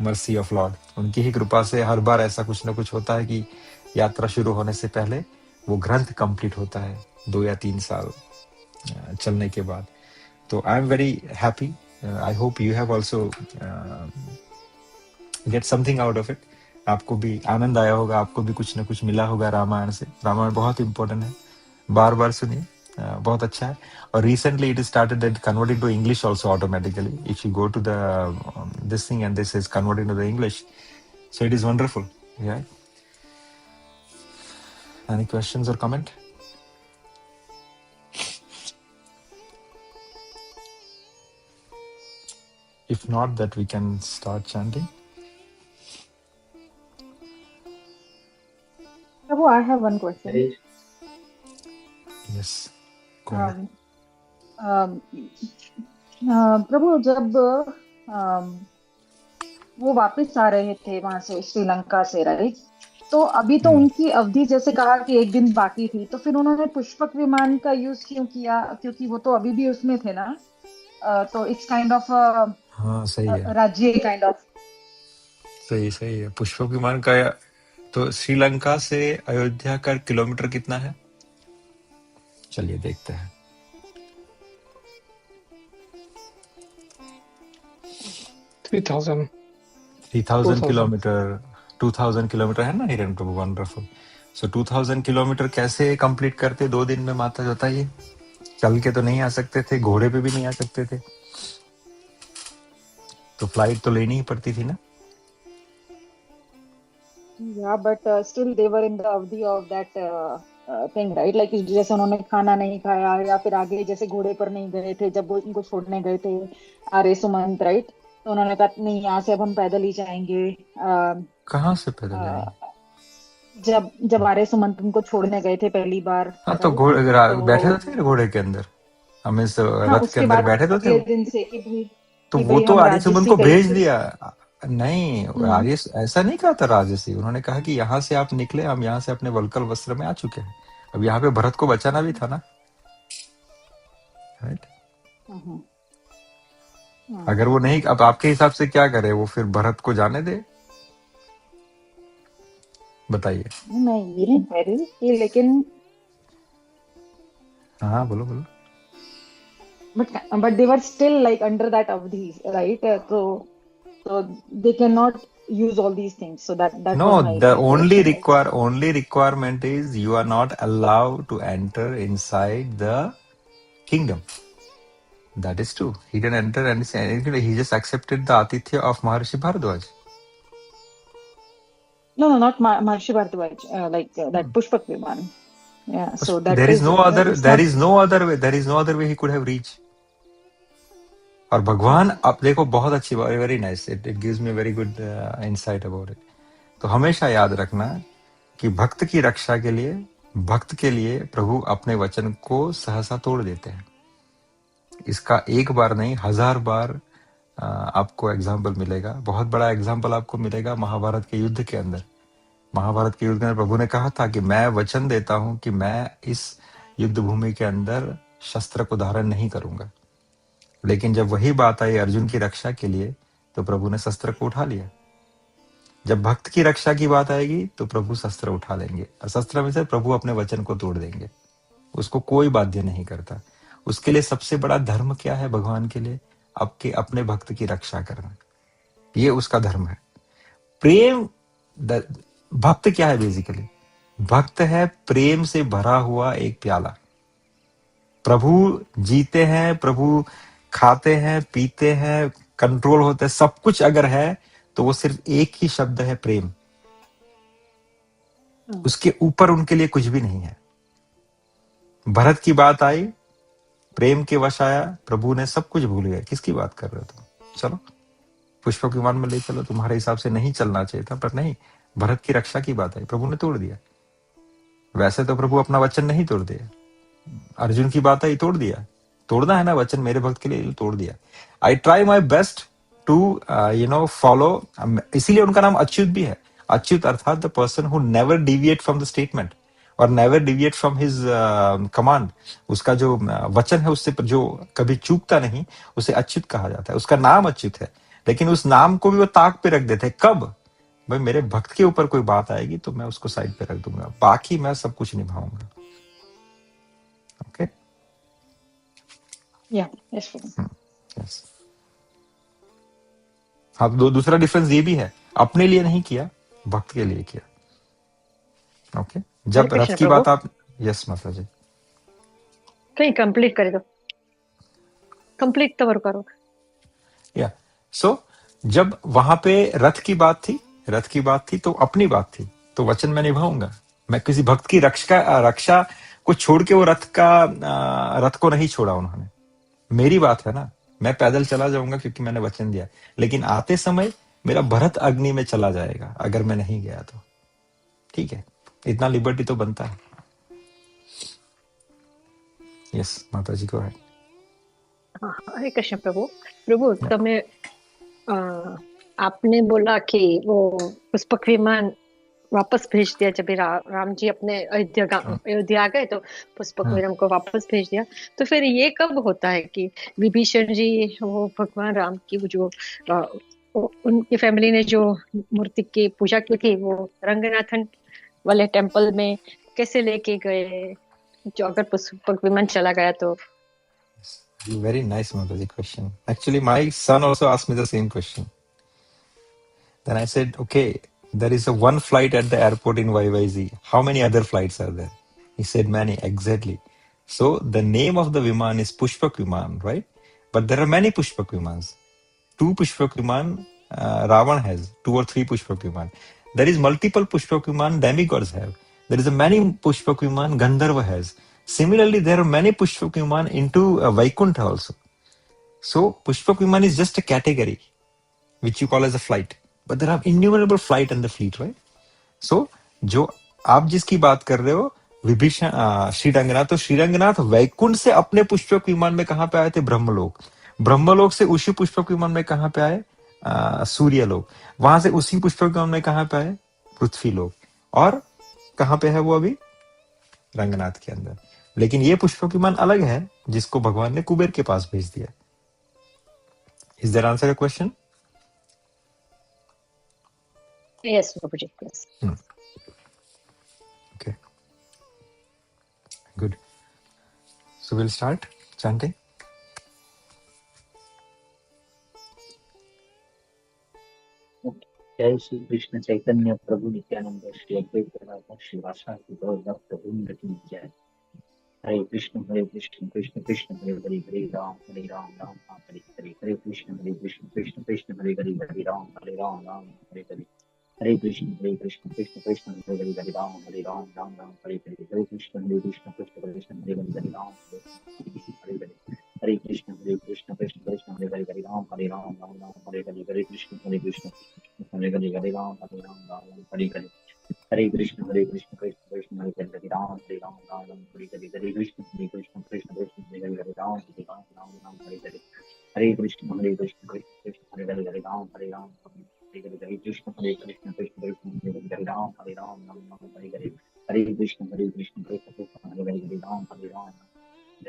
Speaker 2: mercy of Lord. उनकी ही कृपा से हर बार ऐसा कुछ ना कुछ होता है कि यात्रा शुरू होने से पहले वो ग्रंथ कंप्लीट होता है 2 या 3 साल चलने के बाद। तो I am very happy. I hope you have also get something out of it. आपको भी आनंद आया होगा, आपको भी कुछ ना कुछ मिला होगा रामायण से। रामायण बहुत इंपॉर्टेंट है, बार बार सुनिए, बहुत अच्छा है। और recently it started that converted to English also automatically. If you go to the this thing and this is converted to the English, so it is wonderful. या एनी क्वेश्चंस और comment? If not, that we can start chanting.
Speaker 1: Prabhu, I have one question.
Speaker 2: Yes. Go ahead.
Speaker 1: प्रभु, जब वो वापस आ रहे थे वहां से श्रीलंका से, राइट, तो अभी तो उनकी अवधि जैसे कहा कि 1 दिन बाकी थी, तो फिर उन्होंने पुष्पक विमान का यूज क्यों किया? क्योंकि वो तो अभी भी उसमें थे ना। तो इट्स काइंड ऑफ
Speaker 2: हाँ सही है,
Speaker 1: राज्य काइंड ऑफ।
Speaker 2: सही सही है। पुष्पक विमान का तो श्रीलंका से अयोध्या का किलोमीटर कितना है? चलिए देखते हैं। 3,000 किलोमीटर, 2,000 किलोमीटर है ना हिरण प्रभु? वंडरफुल। सो 2,000 किलोमीटर कैसे कंप्लीट करते 2 दिन में माता? बताइए। चल के तो नहीं आ सकते थे, घोड़े पे भी नहीं आ सकते थे, तो फ्लाइट तो लेनी ही पड़ती थी ना।
Speaker 1: Yeah, but still they were in the अवधि of that thing, right? Like जैसे उन्होंने खाना नहीं खाया, या फिर आगे जैसे घोड़े पर नहीं गए थे जब वो उनको छोड़ने गए थे आर्य सुमंत, राइट? तो उन्होंने कहा नहीं, यहाँ से अब हम पैदल ही जाएंगे।
Speaker 2: कहाँ से पैदल
Speaker 1: अ,
Speaker 2: जाएंगे?
Speaker 1: जब जब आर्य सुमंत उनको छोड़ने गए थे पहली बार,
Speaker 2: हाँ, तो
Speaker 1: राइट?
Speaker 2: बैठे तो
Speaker 1: तो
Speaker 2: थे घोड़े के अंदर, हमें
Speaker 1: हाँ,
Speaker 2: रथ के
Speaker 1: उसके
Speaker 2: अंदर
Speaker 1: बाद
Speaker 2: बैठे तो थे
Speaker 1: अगले
Speaker 2: वो।
Speaker 1: दिन से
Speaker 2: तो
Speaker 1: कि
Speaker 2: वो
Speaker 1: भाई
Speaker 2: तो
Speaker 1: हम
Speaker 2: आर्य सुमन
Speaker 1: राजसी
Speaker 2: को
Speaker 1: कहीं
Speaker 2: भेज
Speaker 1: से।
Speaker 2: दिया। नहीं,
Speaker 1: हम्म।
Speaker 2: आर्य ऐसा नहीं कहा था राजसी, उन्होंने कहा कि यहाँ से आप निकले, हम यहाँ से अपने वल्कल वस्त्र में आ चुके हैं। अब यहाँ पे भरत को बचाना भी था ना, राइट?
Speaker 1: हम्म।
Speaker 2: अगर
Speaker 1: हम्म।
Speaker 2: वो नहीं, अब आपके हिसाब से क्या करे वो, फिर भरत को जाने दे? बताइए।
Speaker 1: मैं ये नहीं कह रही कि, लेकिन
Speaker 2: हाँ, बोलो बोलो।
Speaker 1: but but they were still like under that avdhi, right? So they cannot use all these things. So that
Speaker 2: no,
Speaker 1: was my
Speaker 2: the
Speaker 1: question, like.
Speaker 2: Only requirement is you are not allowed to enter inside the kingdom. That is true. He didn't enter anything. He just accepted the Atithya of Maharshi Bharadwaj.
Speaker 1: No, no, not Maharishi Bharadwaj, like that Pushpak Viman. Yeah, so that
Speaker 2: There is
Speaker 1: is,
Speaker 2: no other.
Speaker 1: it's not.
Speaker 2: There is no other way he could have reached. और भगवान, आप देखो, बहुत अच्छी बात, very nice, it gives me very good insight about it. तो हमेशा याद रखना कि भक्त के लिए प्रभु अपने वचन को सहसा तोड़ देते हैं। इसका एक बार नहीं, 1000 बार आपको एग्जाम्पल मिलेगा। बहुत बड़ा एग्जाम्पल आपको मिलेगा महाभारत के युद्ध के अंदर। महाभारत के युद्ध में प्रभु ने कहा था कि मैं वचन देता हूं कि मैं इस युद्ध भूमि के अंदर शस्त्र को धारण नहीं करूंगा। लेकिन जब वही बात आई अर्जुन की रक्षा के लिए, तो प्रभु ने शस्त्र को उठा लिया। जब भक्त की रक्षा की बात आएगी तो प्रभु शस्त्र उठा लेंगे, और शस्त्र में से प्रभु अपने वचन को तोड़ देंगे। उसको कोई बाध्य नहीं करता। उसके लिए सबसे बड़ा धर्म क्या है भगवान के लिए? आपके अपने भक्त की रक्षा करना, ये उसका धर्म है। प्रेम, भक्त क्या है बेसिकली? भक्त है प्रेम से भरा हुआ एक प्याला। प्रभु जीते हैं, प्रभु खाते हैं, पीते हैं, कंट्रोल होते हैं, सब कुछ अगर है तो वो सिर्फ एक ही शब्द है, प्रेम। उसके ऊपर उनके लिए कुछ भी नहीं है। भरत की बात आई, प्रेम के वश आया, प्रभु ने सब कुछ भूल गया। किसकी बात कर रहे हो तुम? चलो पुष्पक विमान में ले चलो, तुम्हारे हिसाब से नहीं चलना चाहिए था, पर नहीं, भरत की रक्षा की बात आई, प्रभु ने तोड़ दिया। वैसे तो प्रभु अपना वचन नहीं तोड़ दिया। अर्जुन की बात आई, तोड़ दिया। तोड़ना है ना वचन मेरे भक्त के लिए, तोड़ दिया। I try my best to follow. इसीलिए उनका नाम अच्युत भी है। अच्युत अर्थात the person who never deviate from the statement और never deviate from his command. उसका जो वचन है उससे जो कभी चूकता नहीं, उसे अच्युत कहा जाता है। उसका नाम अच्युत है, लेकिन उस नाम को भी वो ताक पे रख देते हैं। कब? भाई मेरे भक्त के ऊपर कोई बात आएगी तो मैं उसको साइड पे रख दूंगा, बाकी मैं सब कुछ निभाऊंगा। Okay,
Speaker 1: Yeah, yes,
Speaker 2: yes. हाँ, दूसरा डिफरेंस ये भी है, अपने लिए नहीं किया, भक्त के लिए किया। ओके,
Speaker 3: हरे
Speaker 2: जब रथ
Speaker 3: कृष्ण
Speaker 2: की
Speaker 3: प्रभु,
Speaker 2: बात आप, यस माता जी,
Speaker 3: कहीं कंप्लीट कर दो, कंप्लीट तो करो।
Speaker 2: या सो जब वहां पे रथ की बात थी तो अपनी बात थी, तो वचन मैं निभाऊंगा। मैं किसी भक्त की रक्षा को छोड़ के वो रथ को नहीं छोड़ा उन्होंने। मेरी बात है ना, मैं पैदल चला जाऊंगा क्योंकि मैंने वचन दिया, लेकिन आते समय मेरा भरत अग्नि में चला जाएगा अगर मैं नहीं गया तो। ठीक है, इतना लिबर्टी तो बनता है। यस माता जी को है।
Speaker 3: हाँ, हरे कृष्ण प्रभु। प्रभु तमे आपने बोला कि वो पुष्पक विमान वापस भेज दिया जब राम जी अपने अयोध्या आ गए, तो पुष्पक विमान को वापस भेज दिया। तो फिर ये कब होता है कि विभीषण जी वो भगवान राम की वो जो उनकी फैमिली ने जो मूर्ति की पूजा की थी, वो रंगनाथन वाले टेम्पल में कैसे लेके गए, जो अगर पुष्पक विमान चला गया तो?
Speaker 2: Very nice, Mataji, question. Actually, my son also asked me the same question. Then I said, okay, there is a one flight at the airport in YYZ. How many other flights are there? He said, many, exactly. So the name of the Viman is Pushpak Viman, right? But there are many Pushpak Vimans. 2 Pushpak Viman, Ravan has 2 or 3 Pushpak Viman. There is multiple Pushpak Viman demigods have. There is a many Pushpak Viman Gandharva has. Similarly, there are many Pushpak Viman into Vaikuntha also. So Pushpak Viman is just a category which you call as a flight, but there are innumerable flight in the fleet, right? So जो आप जिसकी बात कर रहे हो विभीषण श्रीरंगनाथ, तो श्रीरंगनाथ वैकुंठ से अपने पुष्पक विमान में कहां पे आए थे? ब्रह्मलोक। ब्रह्मलोक से उसी पुष्पक विमान में कहां पे आए? सूर्यलोक। वहां से उसी पुष्पक विमान में कहां पे आए? पृथ्वी लोक। और कहां पे है वो अभी? रंगनाथ के अंदर। लेकिन ये पुष्पक विमान अलग है जिसको भगवान ने कुबेर के पास भेज दिया। Is there answer a question?
Speaker 3: Yes, Babuji. Yes.
Speaker 2: Okay, good. So we'll start chanting.
Speaker 4: जय श्री कृष्ण चैतन्य प्रभु नित्यानंद श्री अद्वैत श्रीवासादि गौरभक्त वृंद की जय। हरे कृष्ण कृष्ण कृष्ण हरे हरे हरे राम राम हरे हरे। हरे कृष्ण कृष्ण कृष्ण हरे हरे हरे राम राम हरे हरे। हरे कृष्ण कृष्ण कृष्ण हरे हरे हरे राम राम हरे हरे। हरे कृष्ण कृष्ण कृष्ण हरे हरे हरे राम हरे हरे। हरे कृष्ण कृष्ण कृष्ण हरे हरे हरे राम राम हरे हरे। हरे कृष्ण कृष्ण हरे हरे हरे राम हरे हरे। हरे कृष्ण कृष्ण कृष्ण हरे हरे हरे राम हरे हरे। हरे कृष्ण कृष्ण कृष्ण हरे हरे हरे राम राम हरे हरे। हरे कृष्ण कृष्ण कृष्ण हरे हरे हरे राम हरे हरे। कृष्ण कृष्ण कृष्ण हरे हरे राम हरे हरे। हरे कृष्ण कृष्ण कृष्ण हरे हरे राम हरे कृष्ण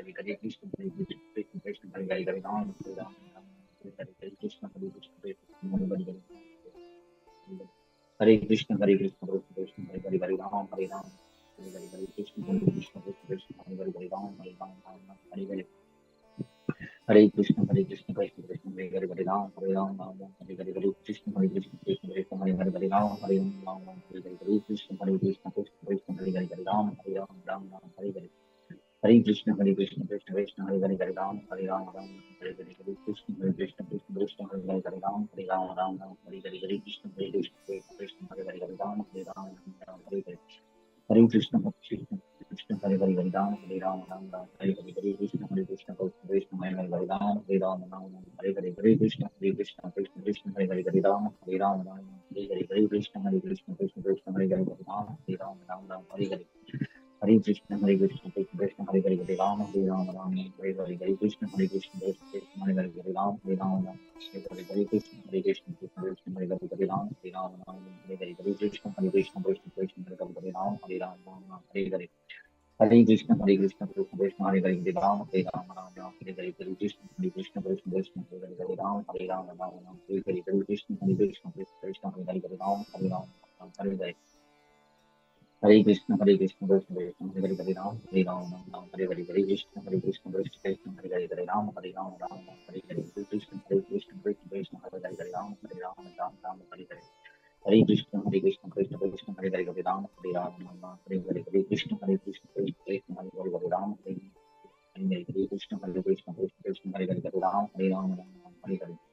Speaker 4: कृष्ण कृष्ण हरे हरे राम हरे कृष्ण कृष्ण हरे हरे। हरे कृष्ण कृष्ण कृष्ण हरे हरे हरे राम हरे हरे। कृष्ण कृष्ण कृष्ण हरे हरे राम हरे हरे। हरे कृष्ण कृष्ण कृष्ण हरे हरे हरे राम हरे हरे। हरे कृष्ण कृष्ण कृष्ण हरे हरे हरे राम हरे हरे। हरे कृष्ण कृष्ण कृष्ण हरे हरे हरे राम हरे हरे। हरे कृष्ण कृष्ण कृष्ण हरे हरे हरे राम हरे हरे। हरे कृष्ण कृष्ण कृष्ण हरे हरे हरे राम हरे हरे। हरे कृष्ण कृष्ण कृष्ण हरे हरे हरे राम हरे हरे। हरे कृष्ण कृष्ण हरे हरे हरे राम हरे हरे। हरे कृष्ण कृष्ण कृष्ण हरे हरे हरे राम हरे हरे। हरे कृष्ण कृष्ण कृष्ण हरे हरे हरे राम हरे हरे। हरे कृष्ण कृष्ण कृष्ण हरे हरे हरे राम हरे हरे। हरे कृष्ण कृष्ण हरे हरे हरे राम हरे हरे। हरे कृष्ण कृष्ण कृष्ण हरे हरे हरे राम हरे हरे। हरे कृष्ण कृष्ण कृष्ण हरे हरे हरे राम हरे हरे। हरे कृष्ण कृष्ण कृष्ण हरे हरे हरे राम हरे हरे। हरे कृष्ण कृष्ण कृष्ण हरे हरे हरे राम हरे हरे। हरे कृष्ण कृष्ण कृष्ण हरे हरे हरे राम हरे हरे। हरे कृष्ण कृष्ण कृष्ण हरे हरे हरे राम हरे हरे। हरे कृष्ण कृष्ण कृष्ण हरे हरे हरे राम हरे हरे। हरे कृष्ण कृष्ण कृष्ण हरे हरे हरे राम राम हरे हरे। हरे कृष्ण कृष्ण कृष्ण हरे हरे हरे राम राम हरे हरे। हरे कृष्ण कृष्ण कृष्ण हरे हरे हरे राम हरे हरे। हरे कृष्ण कृष्ण कृष्ण हरे हरे हरे राम हरे हरे। हरे कृष्ण कृष्ण कृष्ण हरे हरे हरे राम हरे हरे। हरे कृष्ण कृष्ण कृष्ण हरे हरे हरे राम हरे हरे। हरे कृष्ण कृष्ण कृष्ण हरे हरे राम हरे हरे। हरे कृष्ण कृष्ण कृष्ण हरे हरे हरे राम हरे हरे। हरे कृष्ण कृष्ण कृष्ण हरे हरे हरे राम हरे हरे। हरे कृष्ण कृष्ण कृष्ण हरे हरे हरे राम हरे हरे। हरे कृष्ण कृष्ण कृष्ण हरे हरे हरे राम हरे हरे। हरे कृष्ण कृष्ण कृष्ण हरे हरे हरे राम हरे हरे।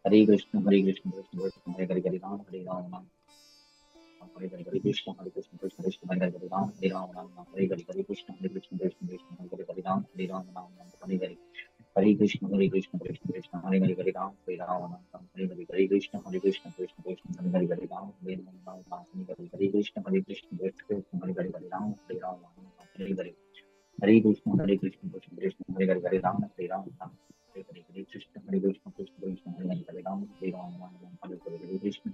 Speaker 4: हरे कृष्ण कृष्ण कृष्ण हरे हरे हरे राम हरे हरे। हरे कृष्ण कृष्ण कृष्ण हरे हरे हरे राम हरे हरे। हरे कृष्ण कृष्ण कृष्ण हरे हरे हरे राम हरे हरे। हरे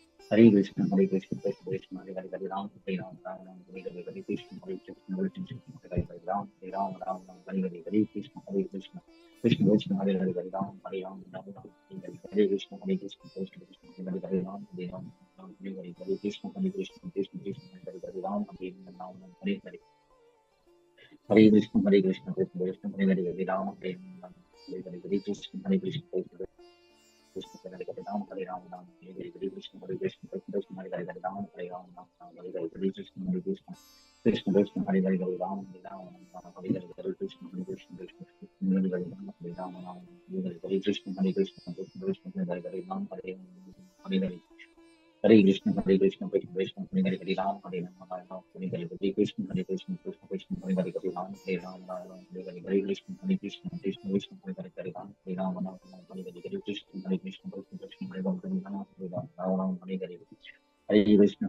Speaker 4: कृष्ण कृष्ण कृष्ण हरे हरे राम हरे हरे। हरे कृष्ण कृष्ण कृष्ण हरे हरे हरे राम हरे हरे। हरे कृष्ण कृष्ण कृष्ण हरे हरे हरे राम हरे हरे। हरे कृष्ण कृष्ण कृष्ण हरे हरे हरे राम हरे हरे। हरे कृष्ण कृष्ण कृष्ण हरे हरे हरे राम हरे हरे। हरे कृष्ण कृष्ण कृष्ण हरे हरे राम हरे हरे। हरे कृष्ण कृष्ण कृष्ण हरे हरे राम हरे हरे। हरे कृष्ण कृष्ण कृष्ण हरे हरे राम हरे हरे। हरे कृष्ण कृष्ण कृष्ण हरे हरे राम हरे हरे। हरे कृष्ण कृष्ण कृष्ण हरे हरे राम हरे कृष्ण कृष्ण कृष्ण हरे हरे हरे राम हरे राम हरे हरे हरे कृष्ण कृष्ण कृष्ण हरे हरे हरे राम राम हरे हरे हरे कृष्ण कृष्ण कृष्ण हरे हरे हरे राम हरे हरे हरे कृष्ण कृष्ण कृष्ण हरे हरे राम हरे हरे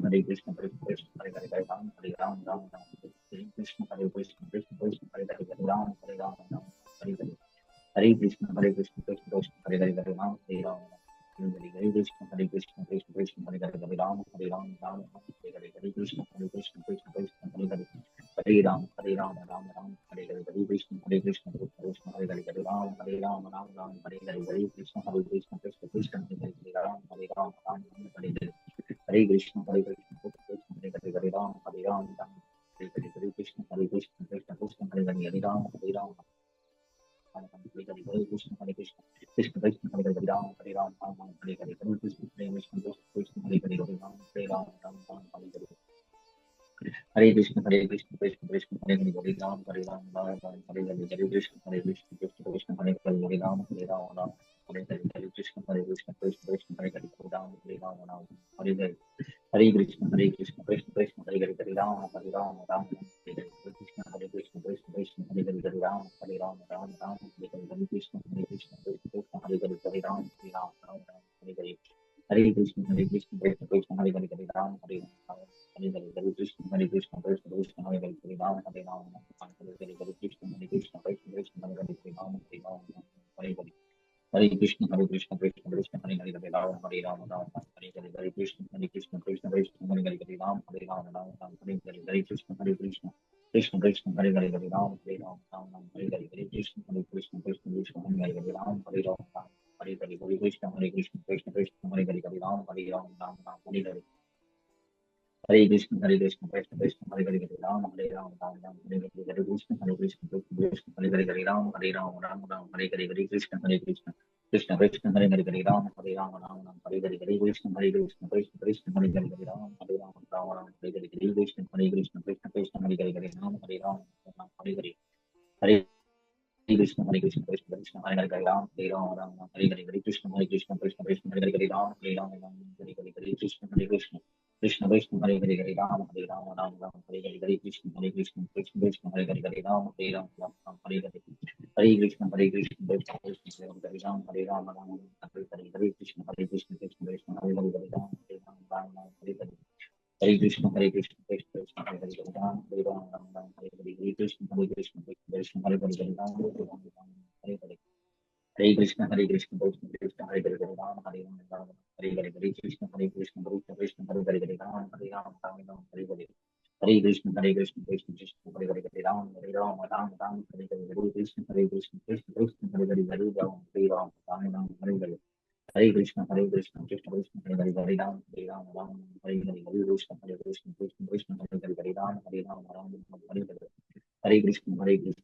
Speaker 4: हरे कृष्ण कृष्ण हरे हरे हरे राम हरे कृष्ण कृष्ण कृष्ण हरे हरे हरे राम हरे हरे हरे कृष्ण कृष्ण हरे हरे हरे राम हरे राम हरे कृष्ण कृष्ण कृष्ण हरे हरे हरे राम राम हरे हरे हरे कृष्ण कृष्ण कृष्ण हरे हरे हरे राम राम हरे हरे हरे कृष्ण कृष्ण हरे हरे हरे राम राम हरे हरे हरे कृष्ण कृष्ण कृष्ण हरे हरे राम हरे हरे हरे कृष्ण कृष्ण हरे हरे हरे राम राम हरे हरे हरे कृष्ण कृष्ण कृष्ण हरे हरे हरे राम हरे कृष्ण कृष्ण कृष्ण हरे हरे राम हरे हरे हरे कृष्ण कृष्ण कृष्ण हरे हरे हरे राम हरे हरे हरे कृष्ण कृष्ण कृष्ण हरे हरे राम हरे हरे हरे कृष्ण कृष्ण हरे हरे राम हरे हरे हरे कृष्ण कृष्ण हरे हरे राम हरे हरे हरे कृष्ण कृष्ण कृष्ण हरे हरे राम हरे कृष्ण कृष्ण हरे हरे राम हरे हरे कृष्ण कृष्ण हरे हरे राम हरे हरे हरे कृष्ण कृष्ण कृष्ण हरे हरे राम हरे हरे हरे कृष्ण कृष्ण हरे हरे हरे कृष्ण कृष्ण हरे राम हरे हरे हरे कृष्ण कृष्ण कृष्ण हरे हरे राम हरे हरे कृष्ण कृष्ण हरे हरे राम हरे कृष्ण कृष्ण कृष्ण हरे हरे राम हरे हरे कृष्ण हरे हरे राम हरे हरे हरे कृष्ण कृष्ण हरे हरे राम हरे हरे हरे कृष्ण कृष्ण हरे राम हरे हरे कृष्ण हरे हरे राम हरे हरे कृष्ण कृष्ण हरे हरे राम हरे हरे कृष्ण हरे हरे राम हरे हरे कृष्ण हरे हरे राम हरे हरे हरे हरे कृष्ण कृष्ण हरे हरे राम हरे हरे कृष्ण हरे हरे राम हरे हरे कृष्ण कृष्ण हरे हरे राम हरे हरे कृष्ण हरे हरे राम हरे हरे राम हरे हरे कृष्ण हरे हरे राम हरे हरे कृष्ण हरे राम हरे हरे कृष्ण हरे राम हरे हरे हरे कृष्ण कृष्ण हरे हरे राम हरे हरे कृष्ण हरे हरे राम हरे हरे हरे कृष्ण हरे राम हरे कृष्ण हरे हरे राम हरे हरे हरे कृष्ण कृष्ण हरे हरे राम हरे हरे हरे कृष्ण हरे कृष्ण हरे हरे राम हरे हरे हरे कृष्ण